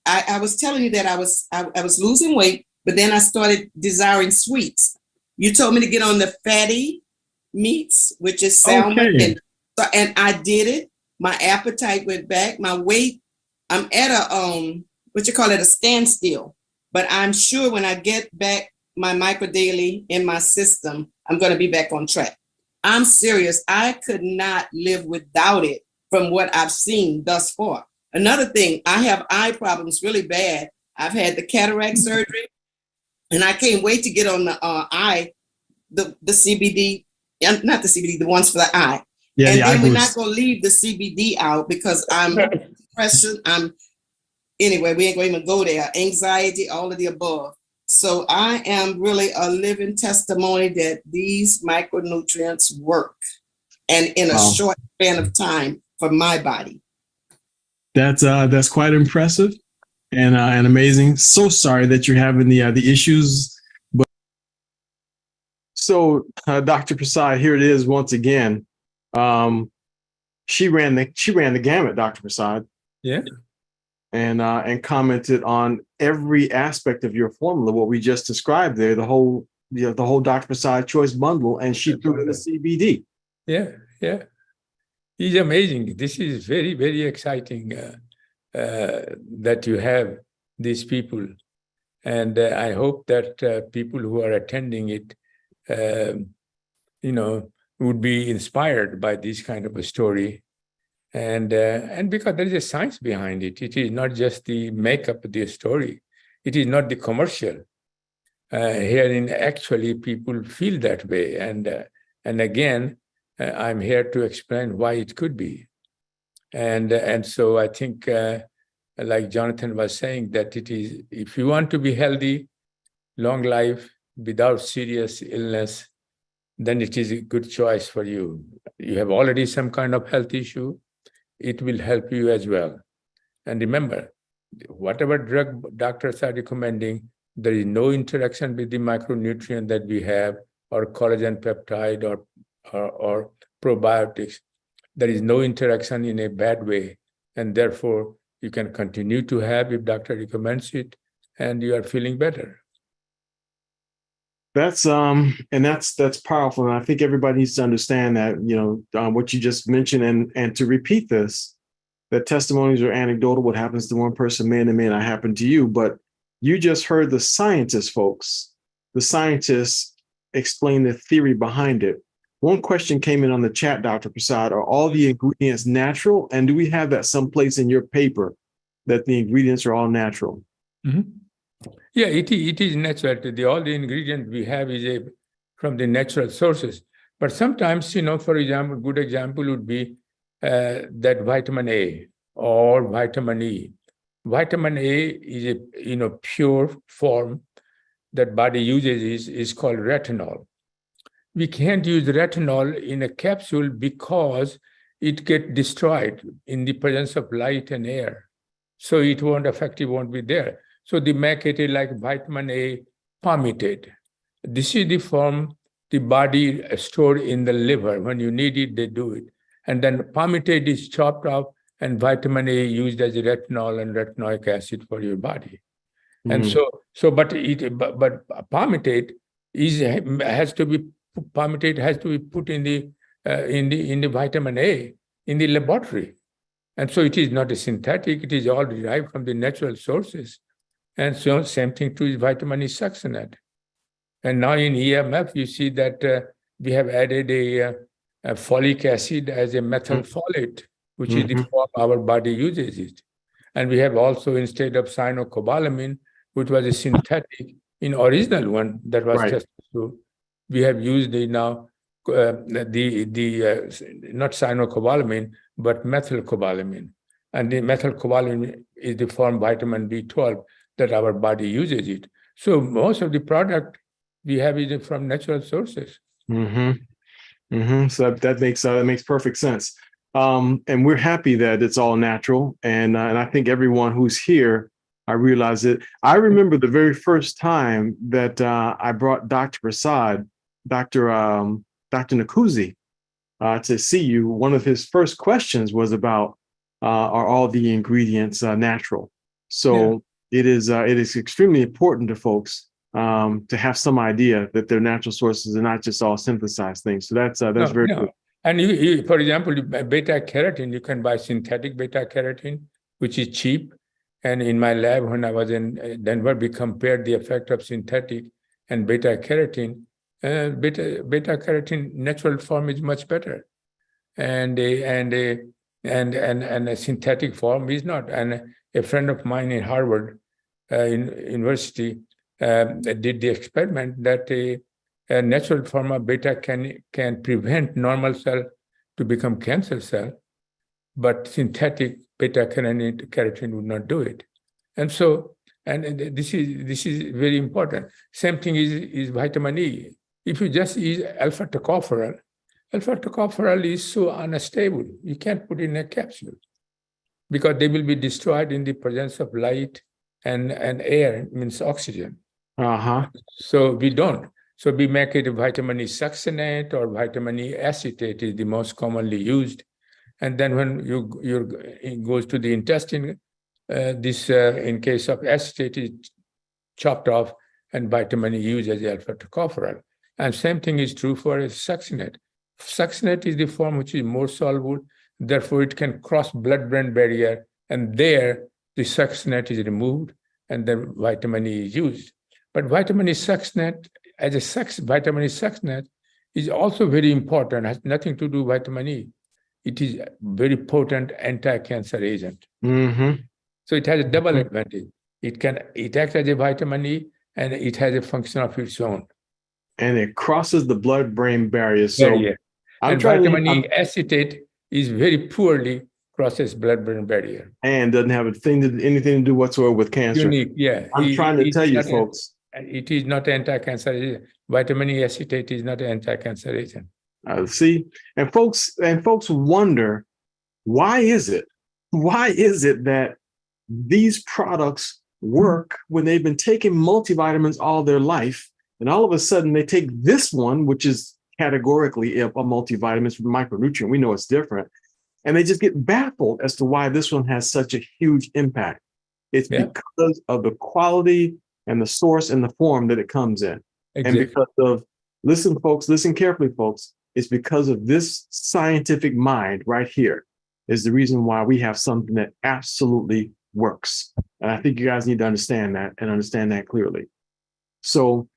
I was telling you that I was losing weight, but then I started desiring sweets. You told me to get on the fatty meats, which is salmon, Okay. and I did it. My appetite went back. My weight, I'm at a a standstill. But I'm sure when I get back my micro daily in my system, I'm going to be back on track. I'm serious. I could not live without it from what I've seen thus far. Another thing, I have eye problems really bad. I've had the cataract surgery, and I can't wait to get on the CBD, not the CBD, the ones for the eye. Yeah, and the then eye we're boost. not going to leave the CBD out because I'm depression. Anyway, we ain't going to even go there. Anxiety, all of the above. So I am really a living testimony that these micronutrients work, and in a short span of time for my body. That's quite impressive and amazing. So sorry that you're having the issues, but so Dr. Prasad, here it is once again. She ran the gamut, Dr. Prasad. Yeah. And commented on every aspect of your formula, what we just described there, the whole Dr. Prasad choice bundle, and she threw in the CBD. Yeah. It's amazing. This is very, very exciting that you have these people. And I hope that people who are attending it, would be inspired by this kind of a story. And because there is a science behind it. It is not just the makeup of the story. It is not the commercial. Herein, actually, people feel that way. And again, I'm here to explain why it could be. And so I think, like Jonathan was saying, that it is, if you want to be healthy, long life, without serious illness, then it is a good choice for you. You have already some kind of health issue, it will help you as well. And remember, whatever drug doctors are recommending, there is no interaction with the micronutrient that we have, or collagen peptide, or probiotics. There is no interaction in a bad way. And therefore, you can continue to have if doctor recommends it, and you are feeling better. That's powerful, and I think everybody needs to understand that what you just mentioned, and to repeat this, that testimonies are anecdotal. What happens to one person may not happen to you, but you just heard the scientists, folks. The scientists explain the theory behind it. One question came in on the chat, Dr. Prasad: are all the ingredients natural, and do we have that someplace in your paper that the ingredients are all natural. Mhm. Yeah, it is natural. All the ingredients we have is from the natural sources. But sometimes, for example, good example would be that vitamin A or vitamin E. Vitamin A is a pure form that body uses is called retinol. We can't use retinol in a capsule because it gets destroyed in the presence of light and air. So it won't be there. So they make it like vitamin A palmitate. This is the form the body stored in the liver. When you need it, they do it. And then palmitate is chopped up and vitamin A used as retinol and retinoic acid for your body. And but palmitate has to be put in the vitamin A in the laboratory. And so it is not a synthetic, it is all derived from the natural sources. And so same thing too is vitamin E succinate. And now in EMF, you see that we have added a folic acid as a methylfolate, which is the form our body uses it. And we have also, instead of cyanocobalamin, which was a synthetic, in original one that was tested through, we have used now not cyanocobalamin, but methylcobalamin. And the methylcobalamin is the form vitamin B12 that our body uses it. So most of the product we have is from natural sources. So that makes perfect sense. And we're happy that it's all natural. And I think everyone who's here, I realize it. I remember the very first time that I brought Dr. Prasad, Dr. Nakuzi, to see you. One of his first questions was about, are all the ingredients natural? So it is extremely important to folks to have some idea that they're natural sources and not just all synthesized things. So that's very cool. And you, for example, beta carotene, you can buy synthetic beta carotene, which is cheap. And in my lab, when I was in Denver, we compared the effect of synthetic and beta carotene. Beta carotene natural form is much better, and a synthetic form is not. And a friend of mine in Harvard University did the experiment that a natural form of beta can prevent normal cell to become cancer cell, but synthetic beta carotene would not do it. And so, and this is very important. Same thing is vitamin E. If you just use alpha tocopherol is so unstable. You can't put it in a capsule because they will be destroyed in the presence of light and air, means oxygen. So we don't. So we make it vitamin E succinate or vitamin E acetate is the most commonly used. And then when it goes to the intestine, in case of acetate is chopped off and vitamin E used as alpha tocopherol. And same thing is true for succinate. Succinate is the form which is more soluble, therefore it can cross blood-brain barrier, and there the succinate is removed and then vitamin E is used. But vitamin E succinate, vitamin E succinate is also very important, has nothing to do with vitamin E. It is a very potent anti-cancer agent. So it has a double advantage. It acts as a vitamin E and it has a function of its own. And it crosses the blood-brain barrier. So vitamin E acetate is very poorly crosses blood-brain barrier. And doesn't have anything to do whatsoever with cancer. Unique, yeah. I'm trying to tell you, folks. It is not anti-cancer agent. Vitamin E acetate is not an anti-cancer agent. See, and folks wonder, why is it that these products work when they've been taking multivitamins all their life, and all of a sudden they take this one, which is categorically a multivitamin, micronutrient. We know it's different, and they just get baffled as to why this one has such a huge impact. It's because of the quality and the source and the form that it comes in, and because of listen carefully, folks. It's because of this scientific mind right here is the reason why we have something that absolutely works. And I think you guys need to understand that and understand that clearly. So,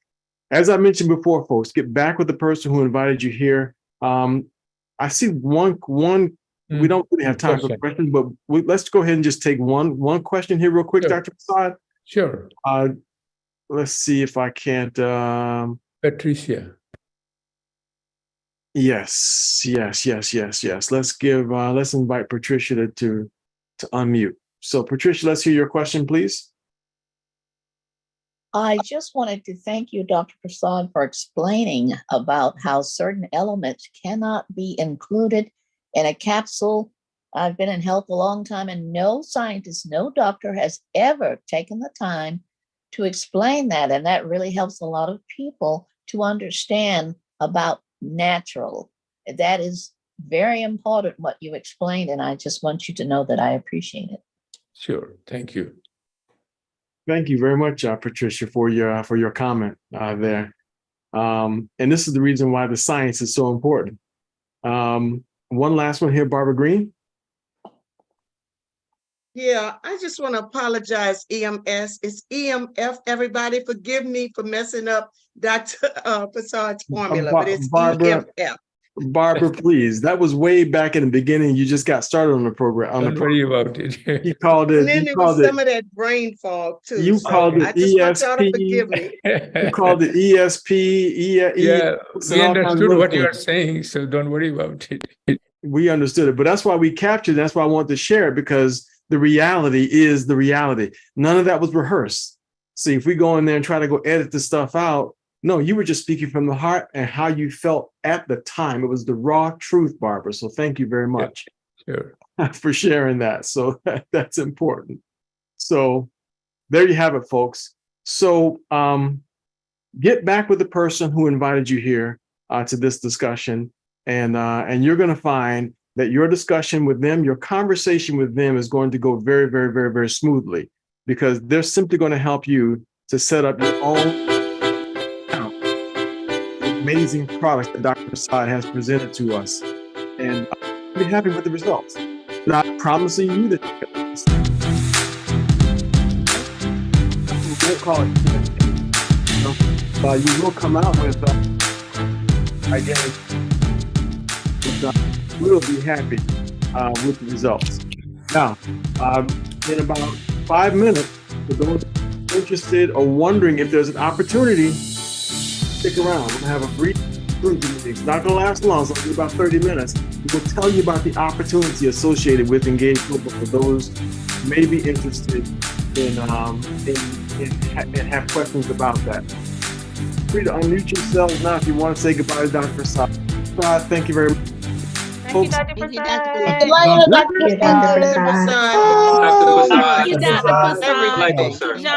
as I mentioned before, folks, get back with the person who invited you here. I see one we don't really have time for Question. questions, but let's go ahead and just take one question here real quick, Sure. Dr. Prasad. Sure. Let's see if I can't. Patricia. Yes. Let's invite Patricia to unmute. So Patricia, let's hear your question, please. I just wanted to thank you, Dr. Prasad, for explaining about how certain elements cannot be included in a capsule. I've been in health a long time, and no scientist, no doctor has ever taken the time to explain that. And that really helps a lot of people to understand about natural. That is very important what you explained, and I just want you to know that I appreciate it. Sure. Thank you. Thank you very much, Patricia, for your comment there. And this is the reason why the science is so important. One last one here, Barbara Green. Yeah, I just want to apologize, EMS. It's EMF, everybody. Forgive me for messing up Dr. Prasad's formula, but it's Barbara, EMF. Barbara, please. That was way back in the beginning. You just got started on the program. Don't worry about it. You called it. And then there was some of that brain fog too. You called it I just want y'all to forgive ESP. me. You called it ESP. Yeah, we understood what you are things. saying, so don't worry about it. We understood it, but that's why we captured. That's why I want to share it, because the reality is the reality. None of that was rehearsed. See, if we go in there and try to go edit the stuff out, no, you were just speaking from the heart and how you felt at the time. It was the raw truth, Barbara. So thank you very much Sure. for sharing that. So that's important. So there you have it, folks. So get back with the person who invited you here to this discussion, and you're going to find that your discussion with them, your conversation with them is going to go very, very, very, very smoothly, because they're simply going to help you to set up your own amazing products that Dr. Prasad has presented to us. And I'm be happy with the results. Not promising you that we won't call it, you will come out with, again, we'll be happy with the results. Now, in about 5 minutes, for those interested or wondering if there's an opportunity, stick around. We're gonna have a brief meeting. It's not gonna last long, so it'll be about 30 minutes. We'll tell you about the opportunity associated with Engage Global for those who may be interested in have questions about that. Free to unmute yourselves now if you want to say goodbye to Dr. Prasad. Thank you very much. Thank you, Dr. Prasad.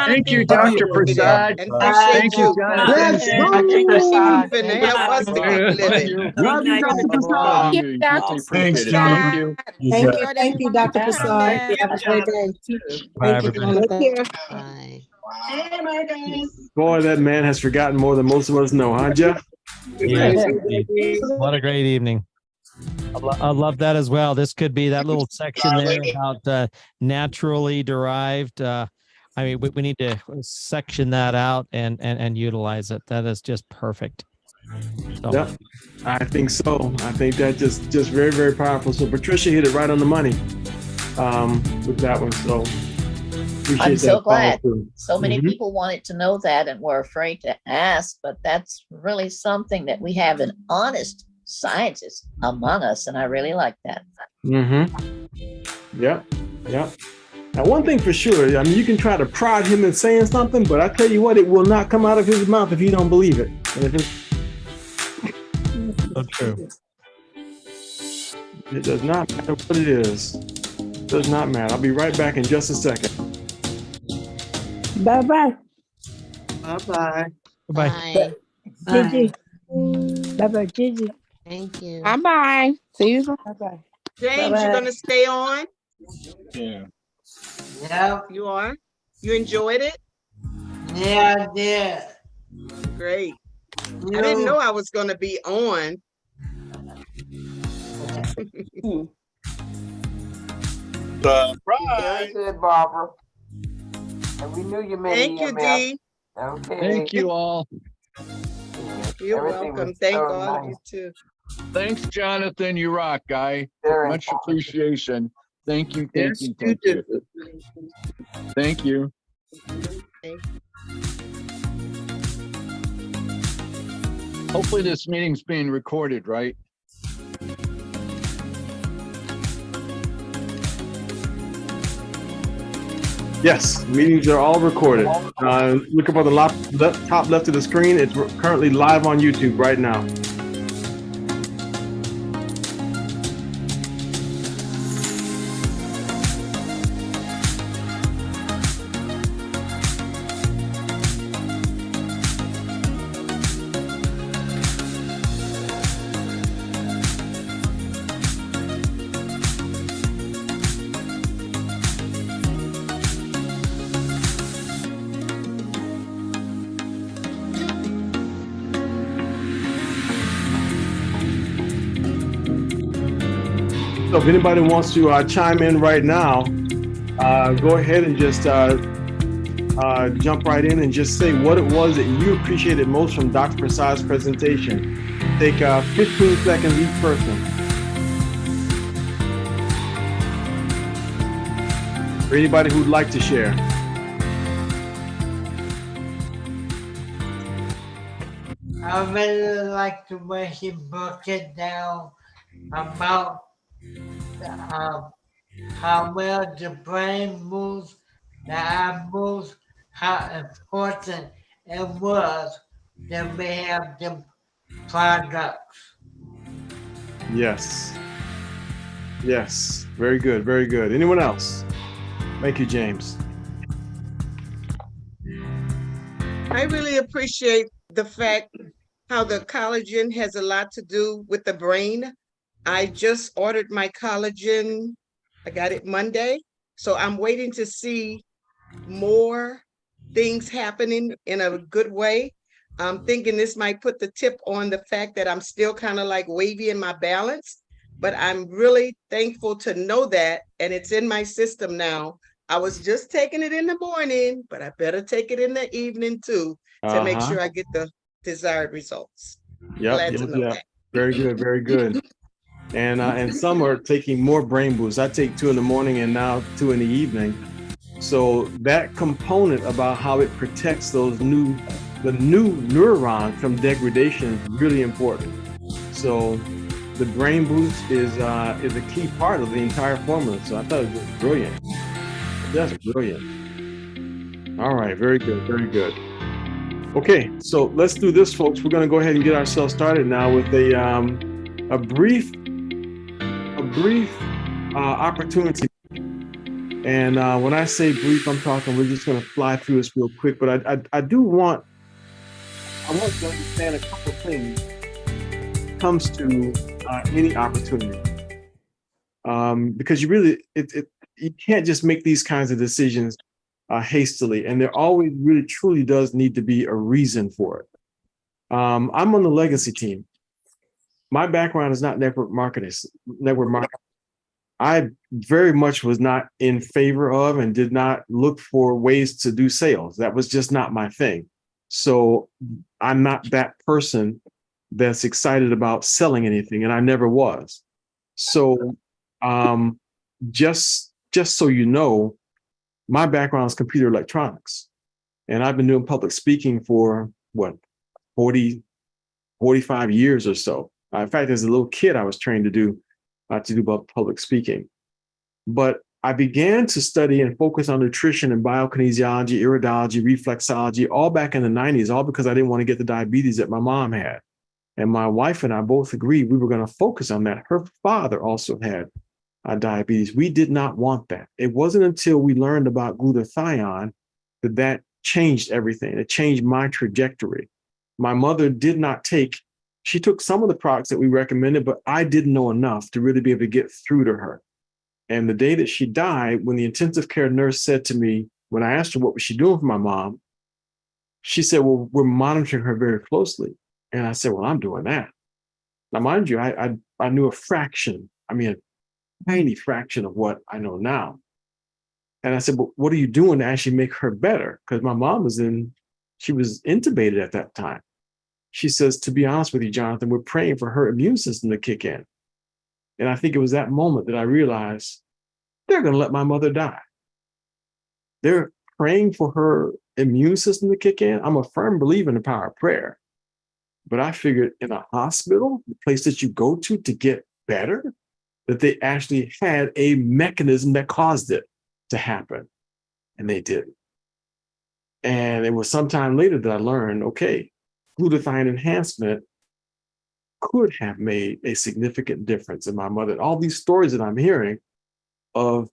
Thank you, Dr. Prasad. And appreciate you. Let's go. Finna help us to keep living. Love you, Dr. Prasad. Thanks, John. Thank you, Dr. Prasad. Have a great day. Bye, everybody. Boy, that man has forgotten more than most of us know, huh, Jeff? Yes, what a great evening. I love that as well. This could be that little section there about naturally derived. I mean, we need to section that out and utilize it. That is just perfect. So. Yep, I think so. I think that just very, very powerful. So Patricia hit it right on the money with that one. So appreciate I'm so that glad. follow-through. So many Mhm. people wanted to know that and were afraid to ask, but that's really something that we have an honest scientist among us, and I really like that. Yep. Now, one thing for sure, I mean, you can try to prod him in saying something, but I tell you what, it will not come out of his mouth if you don't believe it. And if So true. it does not matter what it is. It does not matter. I'll be right back in just a second. Bye-bye. Bye-bye. Goodbye. Gigi. Bye-bye, Gigi. Thank you. Bye-bye. See you. Bye-bye. James, you gonna stay on? Yeah. Yeah. You are? You enjoyed it? Yeah, I did. Great. I didn't know I was gonna be on. Very good, Barbara. And we knew you made Thank you, D. Okay. Thank you all. You're Everything welcome. was Thank so all of you nice. too. Thanks, Jonathan. You rock, guy. Very Much appreciation. Thank you, thank Yes, you, you thank you. do. Thank you. Hopefully this meeting's being recorded, right? Yes, meetings are all recorded. Look up on the top left of the screen. It's currently live on YouTube right now. So if anybody wants to chime in right now, go ahead and just jump right in and just say what it was that you appreciated most from Dr. Prasad's presentation. Take 15 seconds each person. For anybody who'd like to share. I really like the way he broke it down about how well the brain moves, the eye moves, how important it was that we have the products. Yes. Yes. Very good. Very good. Anyone else? Thank you, James. I really appreciate the fact how the collagen has a lot to do with the brain. I just ordered my collagen. I got it Monday. So I'm waiting to see more things happening in a good way. I'm thinking this might put the tip on the fact that I'm still kind of like wavy in my balance, but I'm really thankful to know that, and it's in my system now. I was just taking it in the morning, but I better take it in the evening too to make sure I get the desired results. Glad to know that. Very good. Very good. And some are taking more brain boosts. I take 2 in the morning and now 2 in the evening. So that component about how it protects the new neuron from degradation is really important. So the brain boost is a key part of the entire formula. So I thought it was brilliant. That's brilliant. All right, very good, very good. Okay, so let's do this, folks. We're going to go ahead and get ourselves started now with a brief opportunity. And when I say brief, I'm talking, we're just going to fly through this real quick. But I want to understand a couple of things when it comes to any opportunity. Because you can't just make these kinds of decisions hastily. And there always really truly does need to be a reason for it. I'm on the legacy team. My background is not network marketing. I very much was not in favor of and did not look for ways to do sales. That was just not my thing. So I'm not that person that's excited about selling anything, and I never was. So just so you know, my background is computer electronics, and I've been doing public speaking for 45 years or so. In fact, as a little kid, I was trained to do public speaking. But I began to study and focus on nutrition and biokinesiology, iridology, reflexology, all back in the 90s, all because I didn't want to get the diabetes that my mom had. And my wife and I both agreed we were going to focus on that. Her father also had diabetes. We did not want that. It wasn't until we learned about glutathione that changed everything. It changed my trajectory. My mother did not take, she took some of the products that we recommended, but I didn't know enough to really be able to get through to her. And the day that she died, when the intensive care nurse said to me, when I asked her what was she doing for my mom, she said, well, we're monitoring her very closely. And I said, well, I'm doing that. Now, mind you, I knew a tiny fraction of what I know now. And I said, but what are you doing to actually make her better? Because my mom she was intubated at that time. She says, to be honest with you, Jonathan, we're praying for her immune system to kick in. And I think it was that moment that I realized they're going to let my mother die. They're praying for her immune system to kick in. I'm a firm believer in the power of prayer. But I figured in a hospital, the place that you go to get better, that they actually had a mechanism that caused it to happen. And they didn't. And it was sometime later that I learned, okay, glutathione enhancement could have made a significant difference in my mother. All these stories that I'm hearing of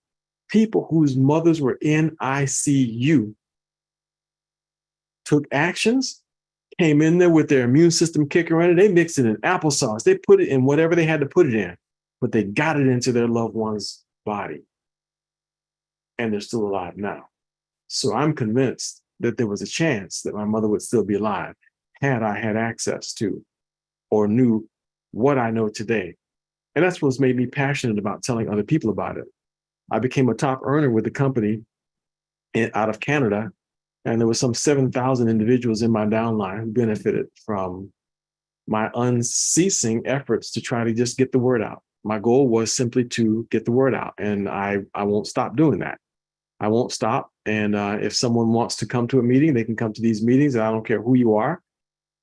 people whose mothers were in ICU took actions, came in there with their immune system kicking in, they mixed it in applesauce. They put it in whatever they had to put it in, but they got it into their loved one's body. And they're still alive now. So I'm convinced that there was a chance that my mother would still be alive had I had access to or knew what I know today. And that's what's made me passionate about telling other people about it. I became a top earner with the company out of Canada, and there was some 7,000 individuals in my downline who benefited from my unceasing efforts to try to just get the word out. My goal was simply to get the word out, and I won't stop doing that. I won't stop. And if someone wants to come to a meeting, they can come to these meetings. And I don't care who you are.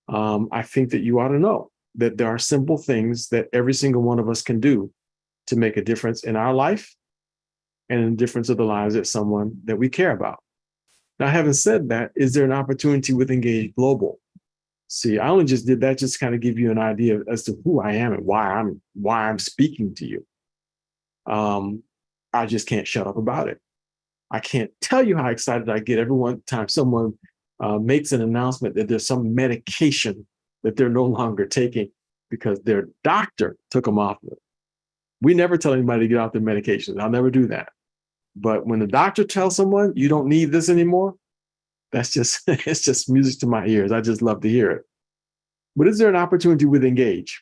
I think that you ought to know that there are simple things that every single one of us can do to make a difference in our life and in the difference of the lives of someone that we care about. Now, having said that, is there an opportunity with Engage Global? See, I only just did that just to kind of give you an idea as to who I am and why I'm speaking to you. I just can't shut up about it. I can't tell you how excited I get every time someone makes an announcement that there's some medication that they're no longer taking because their doctor took them off of it. We never tell anybody to get off their medications. I'll never do that. But when the doctor tells someone you don't need this anymore, that's just, it's just music to my ears. I just love to hear it. But is there an opportunity with Engage?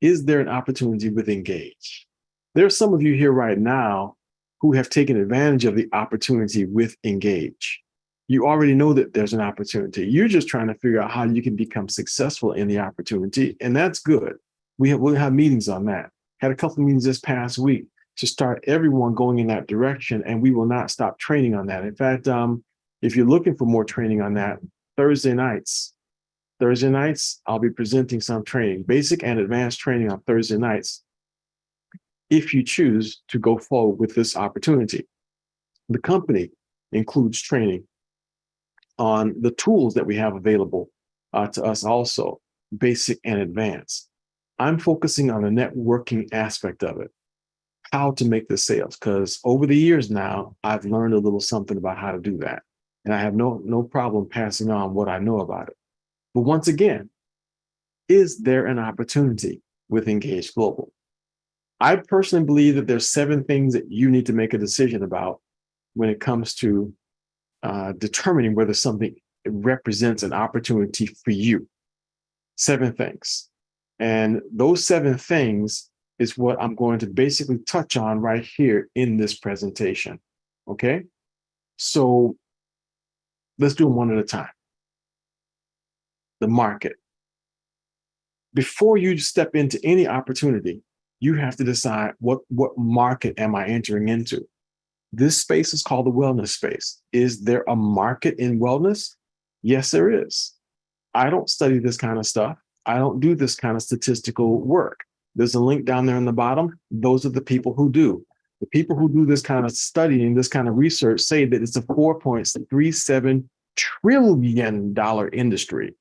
Is there an opportunity with Engage? There are some of you here right now who have taken advantage of the opportunity with Engage. You already know that there's an opportunity. You're just trying to figure out how you can become successful in the opportunity, and that's good. We'll have meetings on that. Had a couple of meetings this past week to start everyone going in that direction, and we will not stop training on that. In fact, if you're looking for more training on that, Thursday nights, I'll be presenting some training, basic and advanced training on Thursday nights, if you choose to go forward with this opportunity. The company includes training on the tools that we have available to us also, basic and advanced. I'm focusing on the networking aspect of it, how to make the sales, because over the years now, I've learned a little something about how to do that. And I have no problem passing on what I know about it. But once again, is there an opportunity with Engage Global? I personally believe that there's 7 things that you need to make a decision about when it comes to determining whether something represents an opportunity for you. 7 things. And those 7 things is what I'm going to basically touch on right here in this presentation. Okay? So let's do them one at a time. The market. Before you step into any opportunity, you have to decide what market am I entering into? This space is called the wellness space. Is there a market in wellness? Yes, there is. I don't study this kind of stuff. I don't do this kind of statistical work. There's a link down there in the bottom. Those are the people who do. The people who do this kind of studying, this kind of research say that it's a $4.37 trillion industry.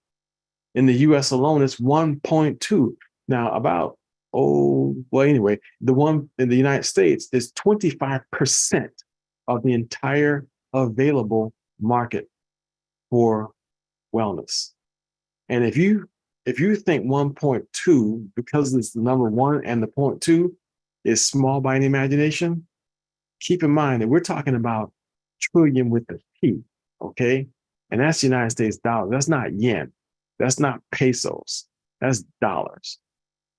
In the US alone, it's 1.2. Now the one in the United States is 25% of the entire available market for wellness. And if you think 1.2, because it's the number 1 and the 0.2 is small by any imagination, keep in mind that we're talking about trillion with the T, okay? And that's the United States dollar. That's not yen. That's not pesos. That's dollars.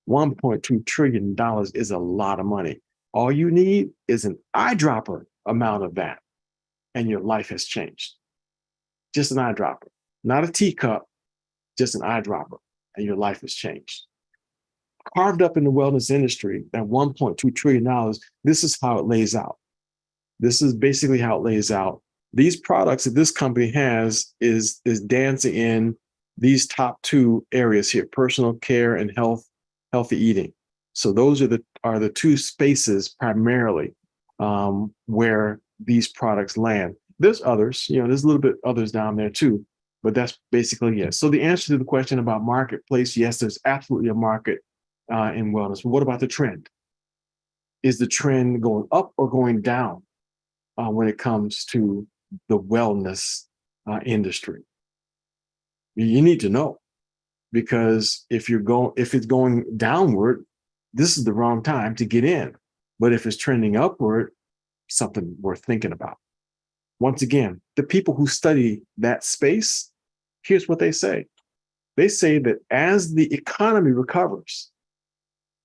$1.2 trillion is a lot of money. All you need is an eyedropper amount of that, and your life has changed. Just an eyedropper, not a teacup, just an eyedropper, and your life has changed. Carved up in the wellness industry at $1.2 trillion, this is how it lays out. This is basically how it lays out. These products that this company has is dancing in these top two areas here: personal care and healthy eating. So those are the two spaces primarily where these products land. There's others, there's a little bit others down there too, but that's basically it. So the answer to the question about marketplace, yes, there's absolutely a market in wellness. But what about the trend? Is the trend going up or going down when it comes to the wellness industry? You need to know, because if it's going downward, this is the wrong time to get in. But if it's trending upward, something worth thinking about. Once again, the people who study that space, here's what they say. They say that as the economy recovers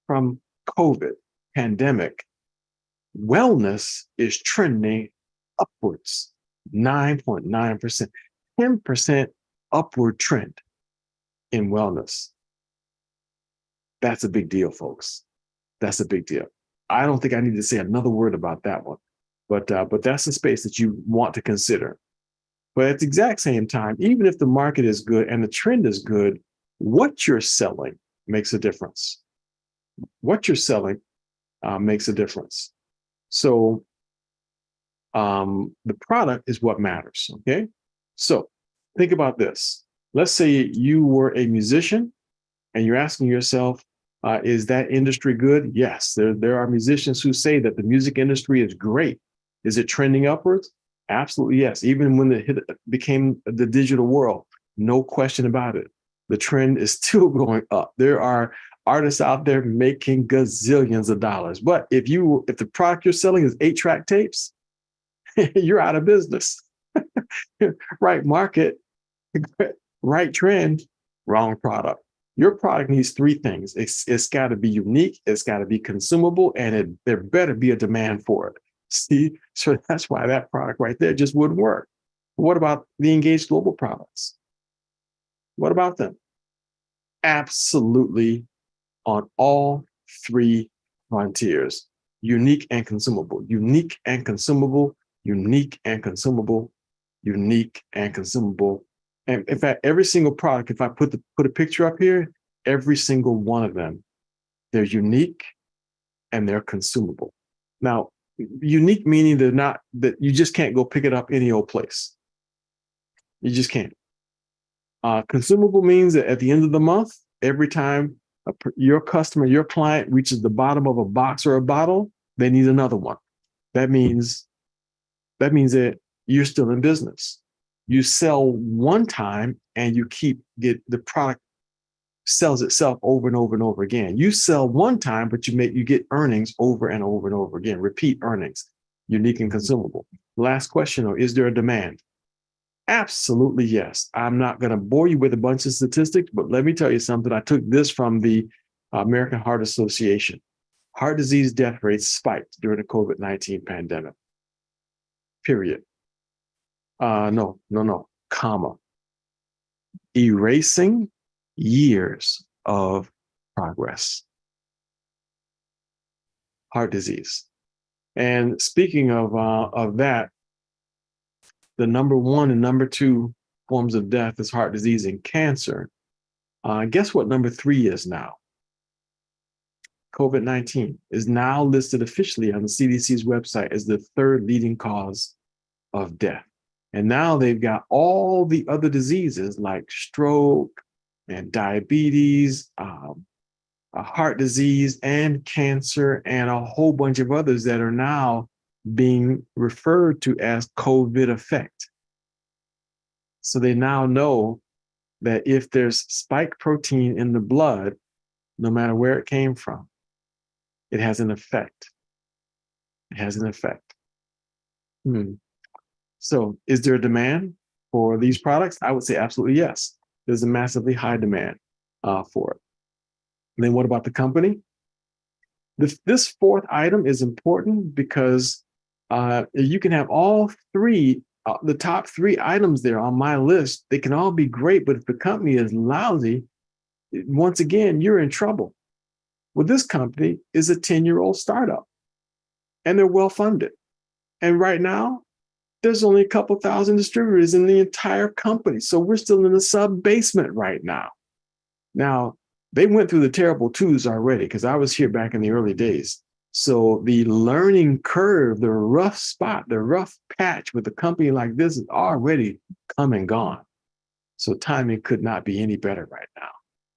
from COVID pandemic, wellness is trending upwards, 9.9%, 10% upward trend in wellness. That's a big deal, folks. That's a big deal. I don't think I need to say another word about that one, but that's a space that you want to consider. But at the exact same time, even if the market is good and the trend is good, what you're selling makes a difference. What you're selling makes a difference. So the product is what matters, okay? So think about this. Let's say you were a musician and you're asking yourself, is that industry good? Yes, there are musicians who say that the music industry is great. Is it trending upwards? Absolutely, yes. Even when it became the digital world, no question about it. The trend is still going up. There are artists out there making gazillions of dollars. But if the product you're selling is 8-track tapes, you're out of business. Right market, right trend, wrong product. Your product needs three things. It's got to be unique, it's got to be consumable, and there better be a demand for it. See, so that's why that product right there just wouldn't work. What about the Engaged Global products? What about them? Absolutely on all three frontiers: unique and consumable, unique and consumable, unique and consumable, unique and consumable. And in fact, every single product, if I put a picture up here, every single one of them, they're unique and they're consumable. Now, unique meaning they're not, that you just can't go pick it up any old place. You just can't. Consumable means that at the end of the month, every time your customer, your client reaches the bottom of a box or a bottle, they need another one. That means that you're still in business. You sell one time and you the product sells itself over and over and over again. You sell one time, but you get earnings over and over and over again, repeat earnings, unique and consumable. Last question, though, is there a demand? Absolutely, yes. I'm not going to bore you with a bunch of statistics, but let me tell you something. I took this from the American Heart Association. Heart disease death rates spiked during the COVID-19 pandemic. Period. No, comma. Erasing years of progress. Heart disease. And speaking of that, the number one and number two forms of death is heart disease and cancer. Guess what number 3 is now? COVID-19 is now listed officially on the CDC's website as the third leading cause of death. And now they've got all the other diseases like stroke and diabetes, heart disease and cancer, and a whole bunch of others that are now being referred to as COVID effect. So they now know that if there's spike protein in the blood, no matter where it came from, it has an effect. It has an effect. So is there a demand for these products? I would say absolutely yes. There's a massively high demand for it. And then what about the company? This fourth item is important because you can have all three The top 3 items there on my list, they can all be great, but if the company is lousy, once again, you're in trouble. Well, this company is a 10-year-old startup and they're well funded. And right now, there's only a couple thousand distributors in the entire company. So we're still in the sub basement right now. Now, they went through the terrible twos already because I was here back in the early days. So the learning curve, the rough spot, the rough patch with a company like this is already come and gone. So timing could not be any better right now.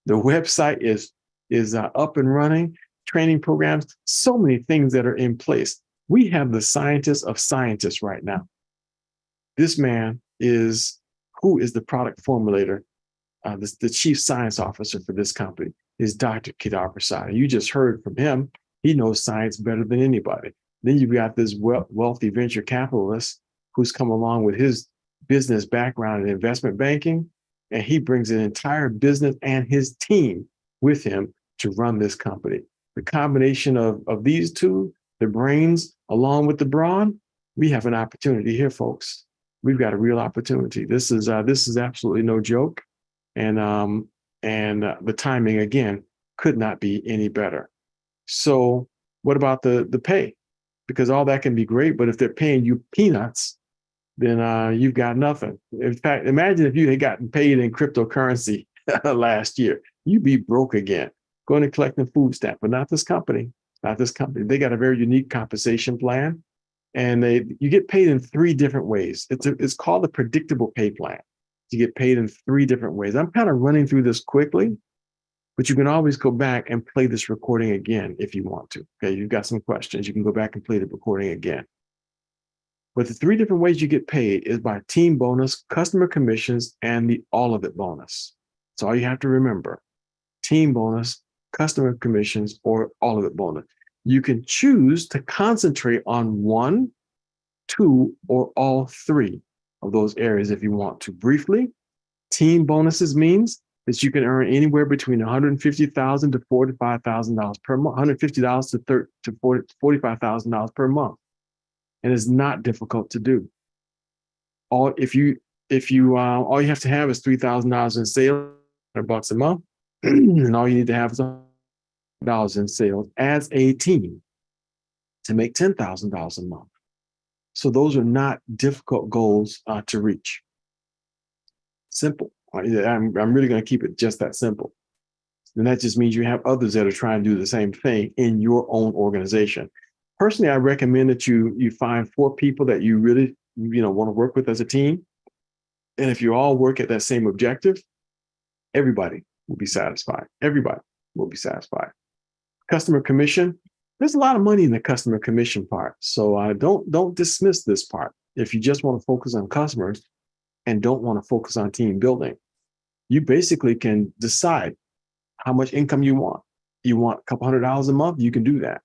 The website is up and running, training programs, so many things that are in place. We have the scientist of scientists right now. This man who is the product formulator, the chief science officer for this company is Dr. Kedar Prasad. You just heard from him. He knows science better than anybody. Then you've got this wealthy venture capitalist who's come along with his business background in investment banking, and he brings an entire business and his team with him to run this company. The combination of these two, the brains along with the brawn, we have an opportunity here, folks. We've got a real opportunity. This is absolutely no joke, and the timing again could not be any better. So, what about the pay? Because all that can be great, but if they're paying you peanuts, then you've got nothing. In fact, imagine if you had gotten paid in cryptocurrency last year, you'd be broke again, going and collecting food stamp. But not this company. Not this company. They got a very unique compensation plan. And you get paid in 3 different ways. It's called a predictable pay plan. You get paid in 3 different ways. I'm kind of running through this quickly, but you can always go back and play this recording again if you want to. Okay, you've got some questions. You can go back and play the recording again. But the 3 different ways you get paid is by team bonus, customer commissions, and the all of it bonus. That's all you have to remember. Team bonus, customer commissions, or all of it bonus. You can choose to concentrate on 1, 2, or all 3 of those areas if you want to. Briefly, team bonuses means that you can earn anywhere between $150,000 to $45,000 per month, $150 to $45,000 per month, and it's not difficult to do. All you have to have is $3,000 in sales, $100 a month, and all you need to have is $100 in sales as a team to make $10,000 a month. So those are not difficult goals to reach. Simple. I'm really going to keep it just that simple. And that just means you have others that are trying to do the same thing in your own organization. Personally, I recommend that you find 4 people that you really want to work with as a team. And if you all work at that same objective, everybody will be satisfied. Everybody will be satisfied. Customer commission. There's a lot of money in the customer commission part. So don't dismiss this part. If you just want to focus on customers and don't want to focus on team building, you basically can decide how much income you want. You want a couple $100 a month, you can do that.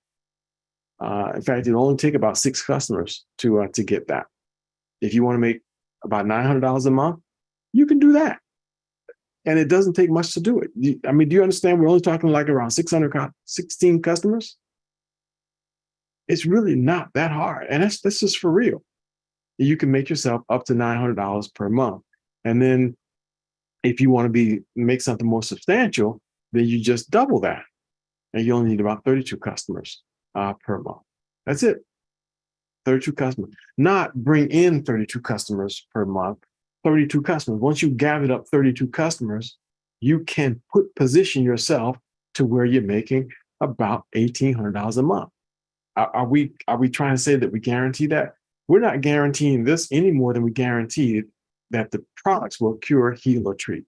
In fact, it'll only take about 6 customers to get that. If you want to make about $900 a month, you can do that. And it doesn't take much to do it. Do you understand? We're only talking like around 16 customers. It's really not that hard. And that's just for real. You can make yourself up to $900 per month. And then if you want to make something more substantial, then you just double that. And you only need about 32 customers per month. That's it. 32 customers. Not bring in 32 customers per month. 32 customers. Once you've gathered up 32 customers, you can position yourself to where you're making about $1,800 a month. Are we trying to say that we guarantee that? We're not guaranteeing this any more than we guarantee that the products will cure, heal, or treat.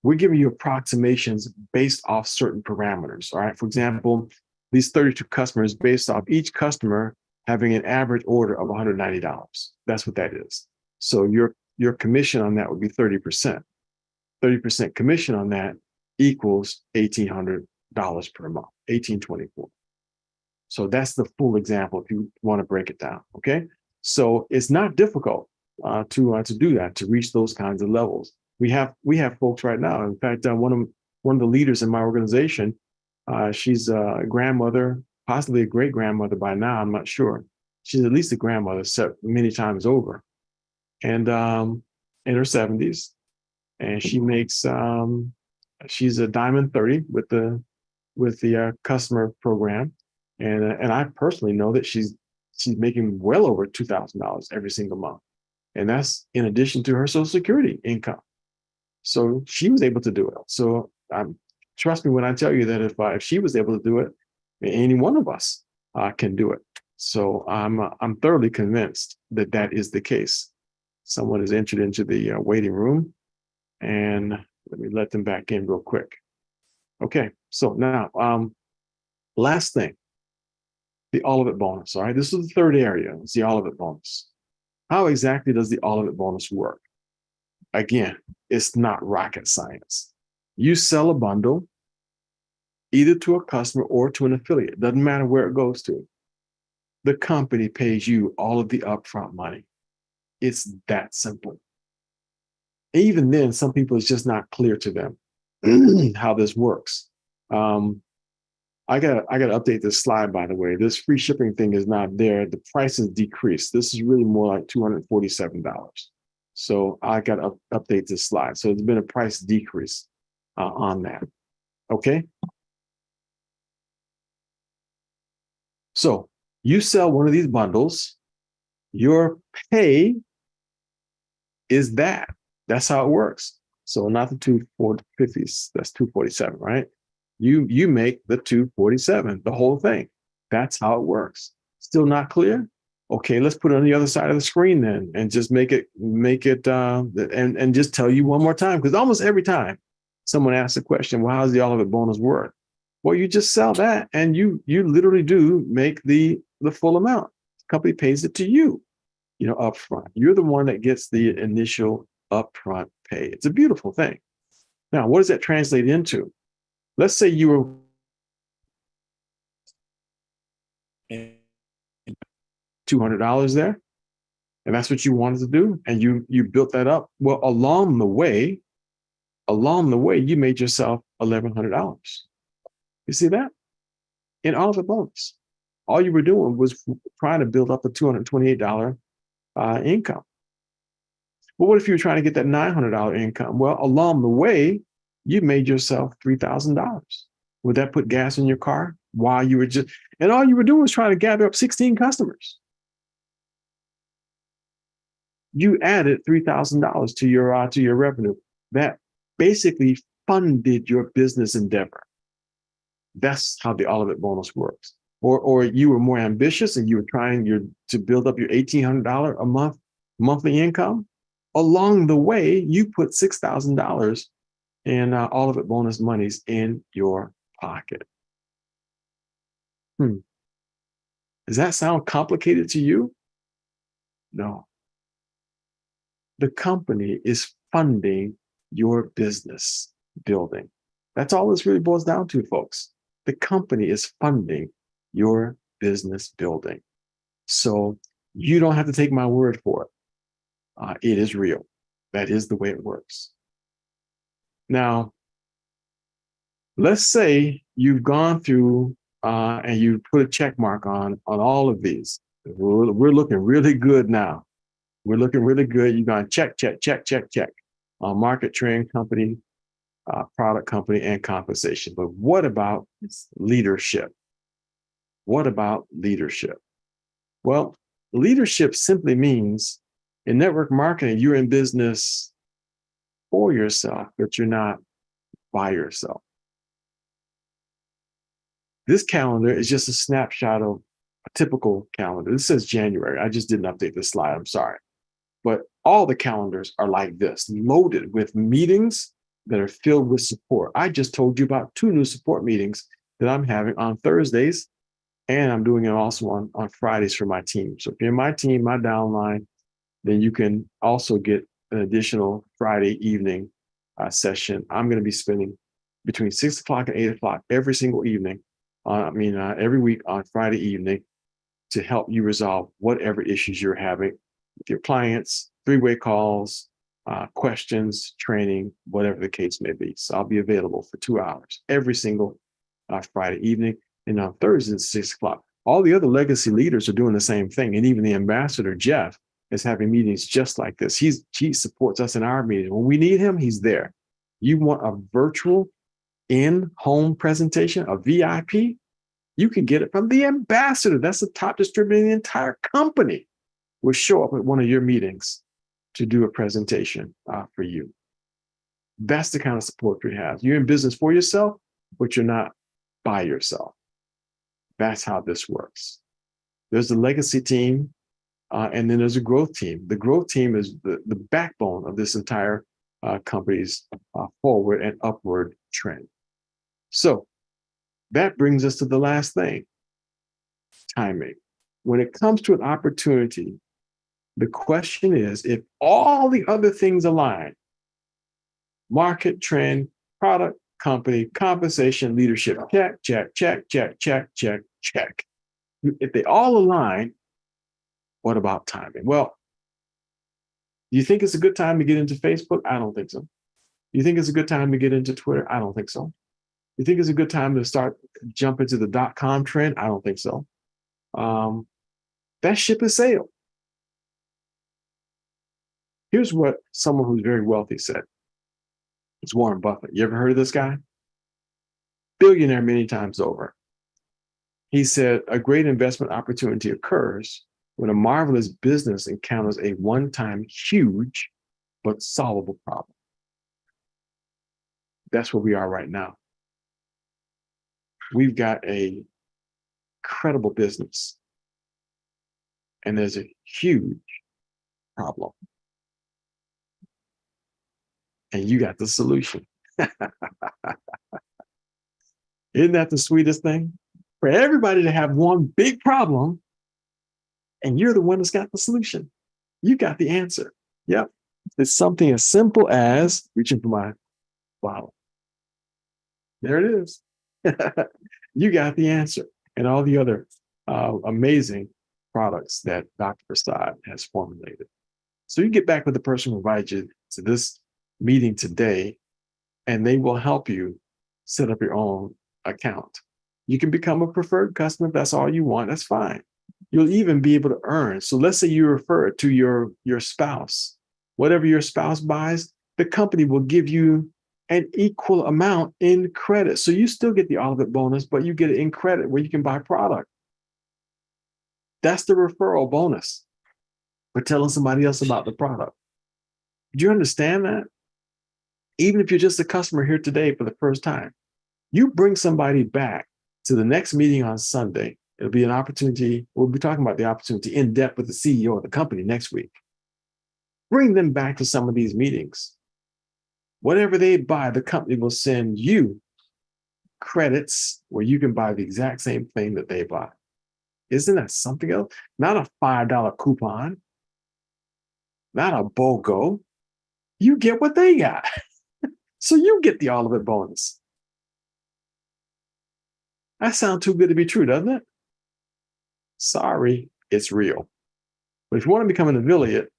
We're giving you approximations based off certain parameters. All right. For example, these 32 customers based off each customer having an average order of $190. That's what that is. So your commission on that would be 30%. 30% commission on that equals $1,800 per month, $1,824. So that's the full example if you want to break it down. Okay. So it's not difficult to do that, to reach those kinds of levels. We have folks right now. In fact, one of the leaders in my organization, she's a grandmother, possibly a great grandmother by now. I'm not sure. She's at least a grandmother many times over. and in her 70s, and she makes she's a diamond 30 with the customer program, and I personally know that she's making well over $2,000 every single month, and that's in addition to her Social Security income. So she was able to do it. So trust me when I tell you that if she was able to do it, any one of us can do it. So I'm thoroughly convinced that that is the case. Someone has entered into the waiting room, and let me let them back in real quick. Okay, so now last thing, the all of it bonus. All right, this is the third area. It's the all of it bonus. How exactly does the all of it bonus work? Again, it's not rocket science. You sell a bundle either to a customer or to an affiliate. Doesn't matter where it goes to. The company pays you all of the upfront money. It's that simple. Even then, some people, it's just not clear to them how this works. I got to update this slide, by the way. This free shipping thing is not there. The price is decreased. This is really more like $247. So I got to update this slide. So there's been a price decrease on that. Okay. So you sell one of these bundles, your pay is that. That's how it works. So not the 250s, that's 247, right? You make the 247, the whole thing. That's how it works. Still not clear? Okay, let's put it on the other side of the screen then, and just make it and just tell you one more time, because almost every time someone asks a question, well, how's the all of it bonus work? Well, you just sell that, and you literally do make the full amount. The company pays it to you, up front. You're the one that gets the initial upfront pay. It's a beautiful thing. Now, what does that translate into? Let's say you were $200 there, and that's what you wanted to do, and you built that up. Well, along the way, you made yourself $1,100. You see that? In all of the bonus. All you were doing was trying to build up a $228 income. Well, what if you were trying to get that $900 income? Well, along the way, you made yourself $3,000. Would that put gas in your car while you were and all you were doing was trying to gather up 16 customers? You added $3,000 to your revenue. That basically funded your business endeavor. That's how the all of it bonus works. Or you were more ambitious and you were trying to build up your $1,800 a month monthly income. Along the way, you put $6,000 in all of it bonus monies in your pocket. Does that sound complicated to you? No. The company is funding your business building. That's all this really boils down to, folks. The company is funding your business building. So you don't have to take my word for it. It is real. That is the way it works. Now, let's say you've gone through and you put a check mark on all of these. We're looking really good now. We're looking really good. You're going to check. Market, trend, company, product, company, and compensation. But what about leadership? What about leadership? Well, leadership simply means in network marketing, you're in business for yourself, but you're not by yourself. This calendar is just a snapshot of a typical calendar. This says January. I just didn't update this slide. I'm sorry. But all the calendars are like this, loaded with meetings that are filled with support. I just told you about 2 new support meetings that I'm having on Thursdays, and I'm doing it also on Fridays for my team. So if you're in my team, my downline, then you can also get an additional Friday evening session. I'm going to be spending between 6 o'clock and 8 o'clock every single evening, every week on Friday evening, to help you resolve whatever issues you're having with your clients, 3-way calls, questions, training, whatever the case may be. So I'll be available for 2 hours every single Friday evening. And on Thursdays, 6 o'clock. All the other legacy leaders are doing the same thing. And even the ambassador, Jeff, is having meetings just like this. He supports us in our meetings. When we need him, he's there. You want a virtual in-home presentation, a VIP? You can get it from the ambassador. That's the top distributor in the entire company. Will show up at one of your meetings to do a presentation for you. That's the kind of support we have. You're in business for yourself, but you're not by yourself. That's how this works. There's the legacy team, and then there's a growth team. The growth team is the backbone of this entire company's forward and upward trend. So that brings us to the last thing, timing. When it comes to an opportunity, the question is, if all the other things align, market, trend, product, company, compensation, leadership, check, check, check, check, check, check, check. If they all align, what about timing? Well, do you think it's a good time to get into Facebook? I don't think so. Do you think it's a good time to get into Twitter? I don't think so. You think it's a good time to jump into the .com trend? I don't think so. That ship has sailed. Here's what someone who's very wealthy said. It's Warren Buffett. You ever heard of this guy? Billionaire many times over. He said, a great investment opportunity occurs when a marvelous business encounters a one-time huge but solvable problem. That's where we are right now. We've got a credible business, and there's a huge problem. And you got the solution. Isn't that the sweetest thing? For everybody to have one big problem, and you're the one that's got the solution. You got the answer. Yep. It's something as simple as reaching for my bottle. There it is. You got the answer. And all the other amazing products that Dr. Prasad has formulated. So you get back with the person who invited you to this meeting today, and they will help you set up your own account. You can become a preferred customer if that's all you want. That's fine. You'll even be able to earn. So let's say you refer it to your spouse. Whatever your spouse buys, the company will give you an equal amount in credit. So you still get the Olivet bonus, but you get it in credit where you can buy product. That's the referral bonus for telling somebody else about the product. Do you understand that? Even if you're just a customer here today for the first time, you bring somebody back to the next meeting on Sunday. It'll be an opportunity. We'll be talking about the opportunity in depth with the CEO of the company next week. Bring them back to some of these meetings. Whatever they buy, the company will send you credits where you can buy the exact same thing that they buy. Isn't that something else? Not a $5 coupon, not a BOGO. You get what they got. So you get the Olivet bonus. That sounds too good to be true, doesn't it? Sorry, it's real. But if you want to become an affiliate,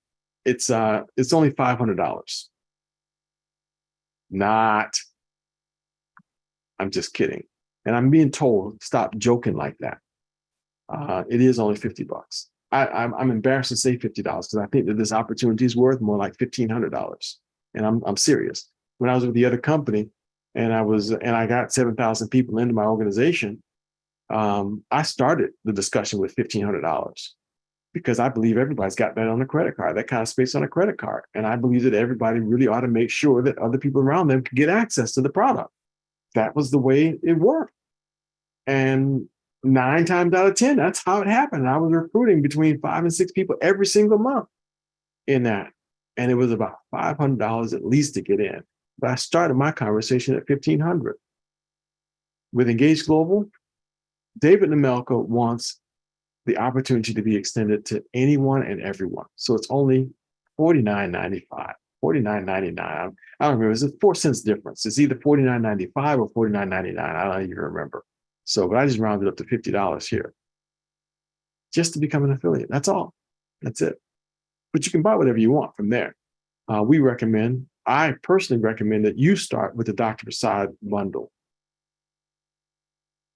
it's only $500. Not. I'm just kidding. And I'm being told, stop joking like that. It is only $50. I'm embarrassed to say $50 because I think that this opportunity is worth more like $1,500. And I'm serious. When I was with the other company and I got 7,000 people into my organization, I started the discussion with $1,500 because I believe everybody's got that on a credit card, that kind of space on a credit card. And I believe that everybody really ought to make sure that other people around them can get access to the product. That was the way it worked. And 9 times out of 10, that's how it happened. I was recruiting between 5 and 6 people every single month in that. And it was about $500 at least to get in. But I started my conversation at $1,500. With Engage Global, David Nemelka wants the opportunity to be extended to anyone and everyone. So it's only $49.95, $49.99. I don't remember. It's a 4 cents difference. It's either $49.95 or $49.99. I don't even remember. So, but I just rounded up to $50 here just to become an affiliate. That's all. That's it. But you can buy whatever you want from there. I personally recommend that you start with the Dr. Prasad bundle.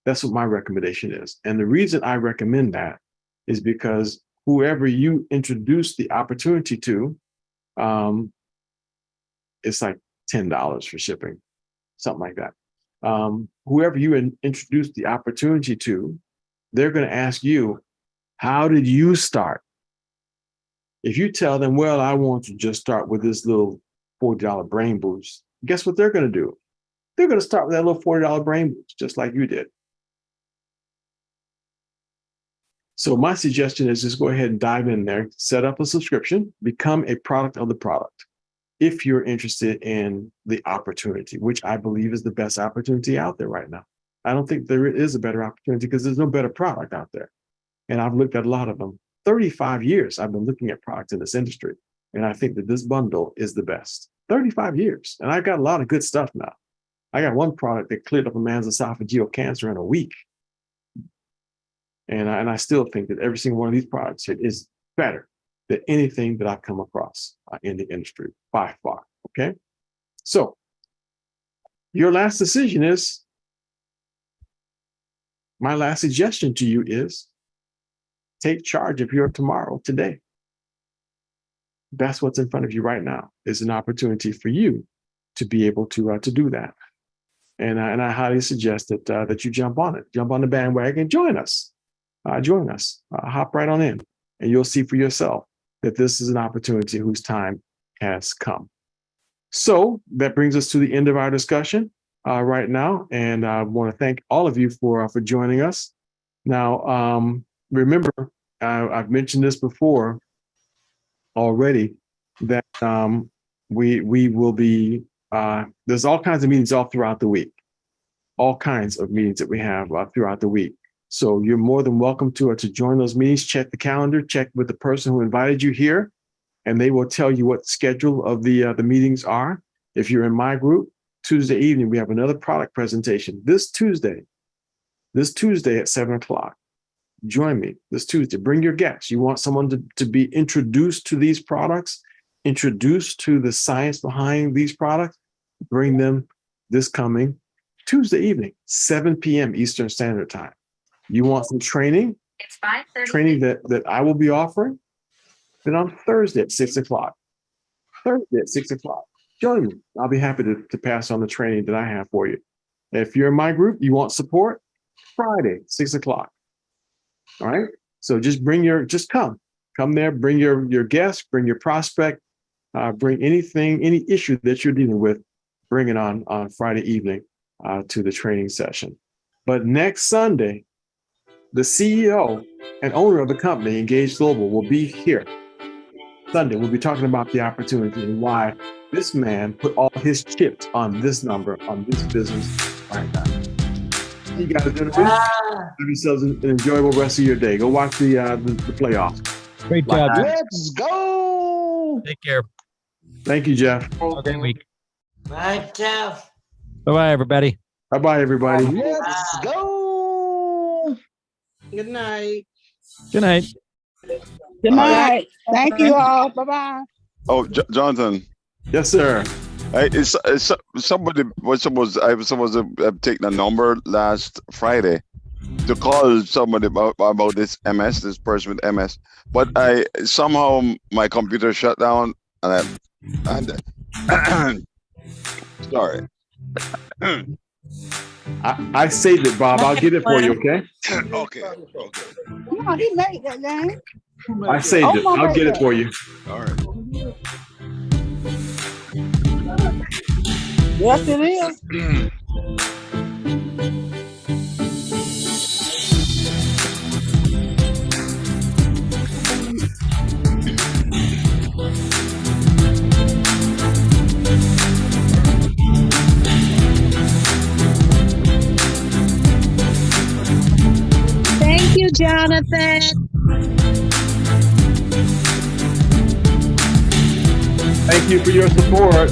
That's what my recommendation is. And the reason I recommend that is because whoever you introduce the opportunity to, it's like $10 for shipping, something like that. Whoever you introduce the opportunity to, they're going to ask you, how did you start? If you tell them, well, I want to just start with this little $40 brain boost, guess what they're going to do? They're going to start with that little $40 brain boost, just like you did. So my suggestion is just go ahead and dive in there, set up a subscription, become a product of the product. If you're interested in the opportunity, which I believe is the best opportunity out there right now. I don't think there is a better opportunity because there's no better product out there. And I've looked at a lot of them. 35 years I've been looking at products in this industry. And I think that this bundle is the best. 35 years. And I've got a lot of good stuff now. I got one product that cleared up a man's esophageal cancer in a week. And I still think that every single one of these products is better than anything that I've come across in the industry by far. Okay. So your last decision is, my last suggestion to you is take charge of your tomorrow today. That's what's in front of you right now is an opportunity for you to be able to do that. And I highly suggest that you jump on it, jump on the bandwagon, join us, hop right on in, and you'll see for yourself that this is an opportunity whose time has come. So that brings us to the end of our discussion right now. And I want to thank all of you for joining us. Now, remember, I've mentioned this before already, that we will be, there's all kinds of meetings all throughout the week, all kinds of meetings that we have throughout the week. So you're more than welcome to join those meetings. Check the calendar, check with the person who invited you here, and they will tell you what the schedule of the meetings are. If you're in my group, Tuesday evening, we have another product presentation this Tuesday at 7:00. Join me this Tuesday. Bring your guests. You want someone to be introduced to these products, introduced to the science behind these products, bring them this coming Tuesday evening, 7 p.m. Eastern Standard Time. You want some training? It's 5:30. Training that I will be offering? Then on Thursday at 6:00. Thursday at 6:00. Join me. I'll be happy to pass on the training that I have for you. If you're in my group, you want support? Friday, 6:00. All right. So just come there, bring your guests, bring your prospect, bring any issue that you're dealing with, bring it on Friday evening to the training session. But next Sunday, the CEO and owner of the company, Engage Global, will be here. Sunday, we'll be talking about the opportunity and why this man put all his chips on this number, on this business right now. You guys are doing it. Have yourselves an enjoyable rest of your day. Go watch the playoffs. Great job. Let's go. Take care. Thank you, Jeff. Have a great week. Bye, Jeff. Bye-bye, everybody. Bye-bye, everybody. Let's go. Good night. Good night. Good night. Thank you all. Bye-bye. Oh, Jonathan. Yes, sir. Somebody was taking a number last Friday to call somebody about this MS, this person with MS, but somehow my computer shut down and sorry. I saved it, Bob. I'll get it for you, okay? Okay. Come on, he made that game. I saved it. I'll get it for you. All right. Yes, it is. Thank you, Jonathan. Thank you for your support.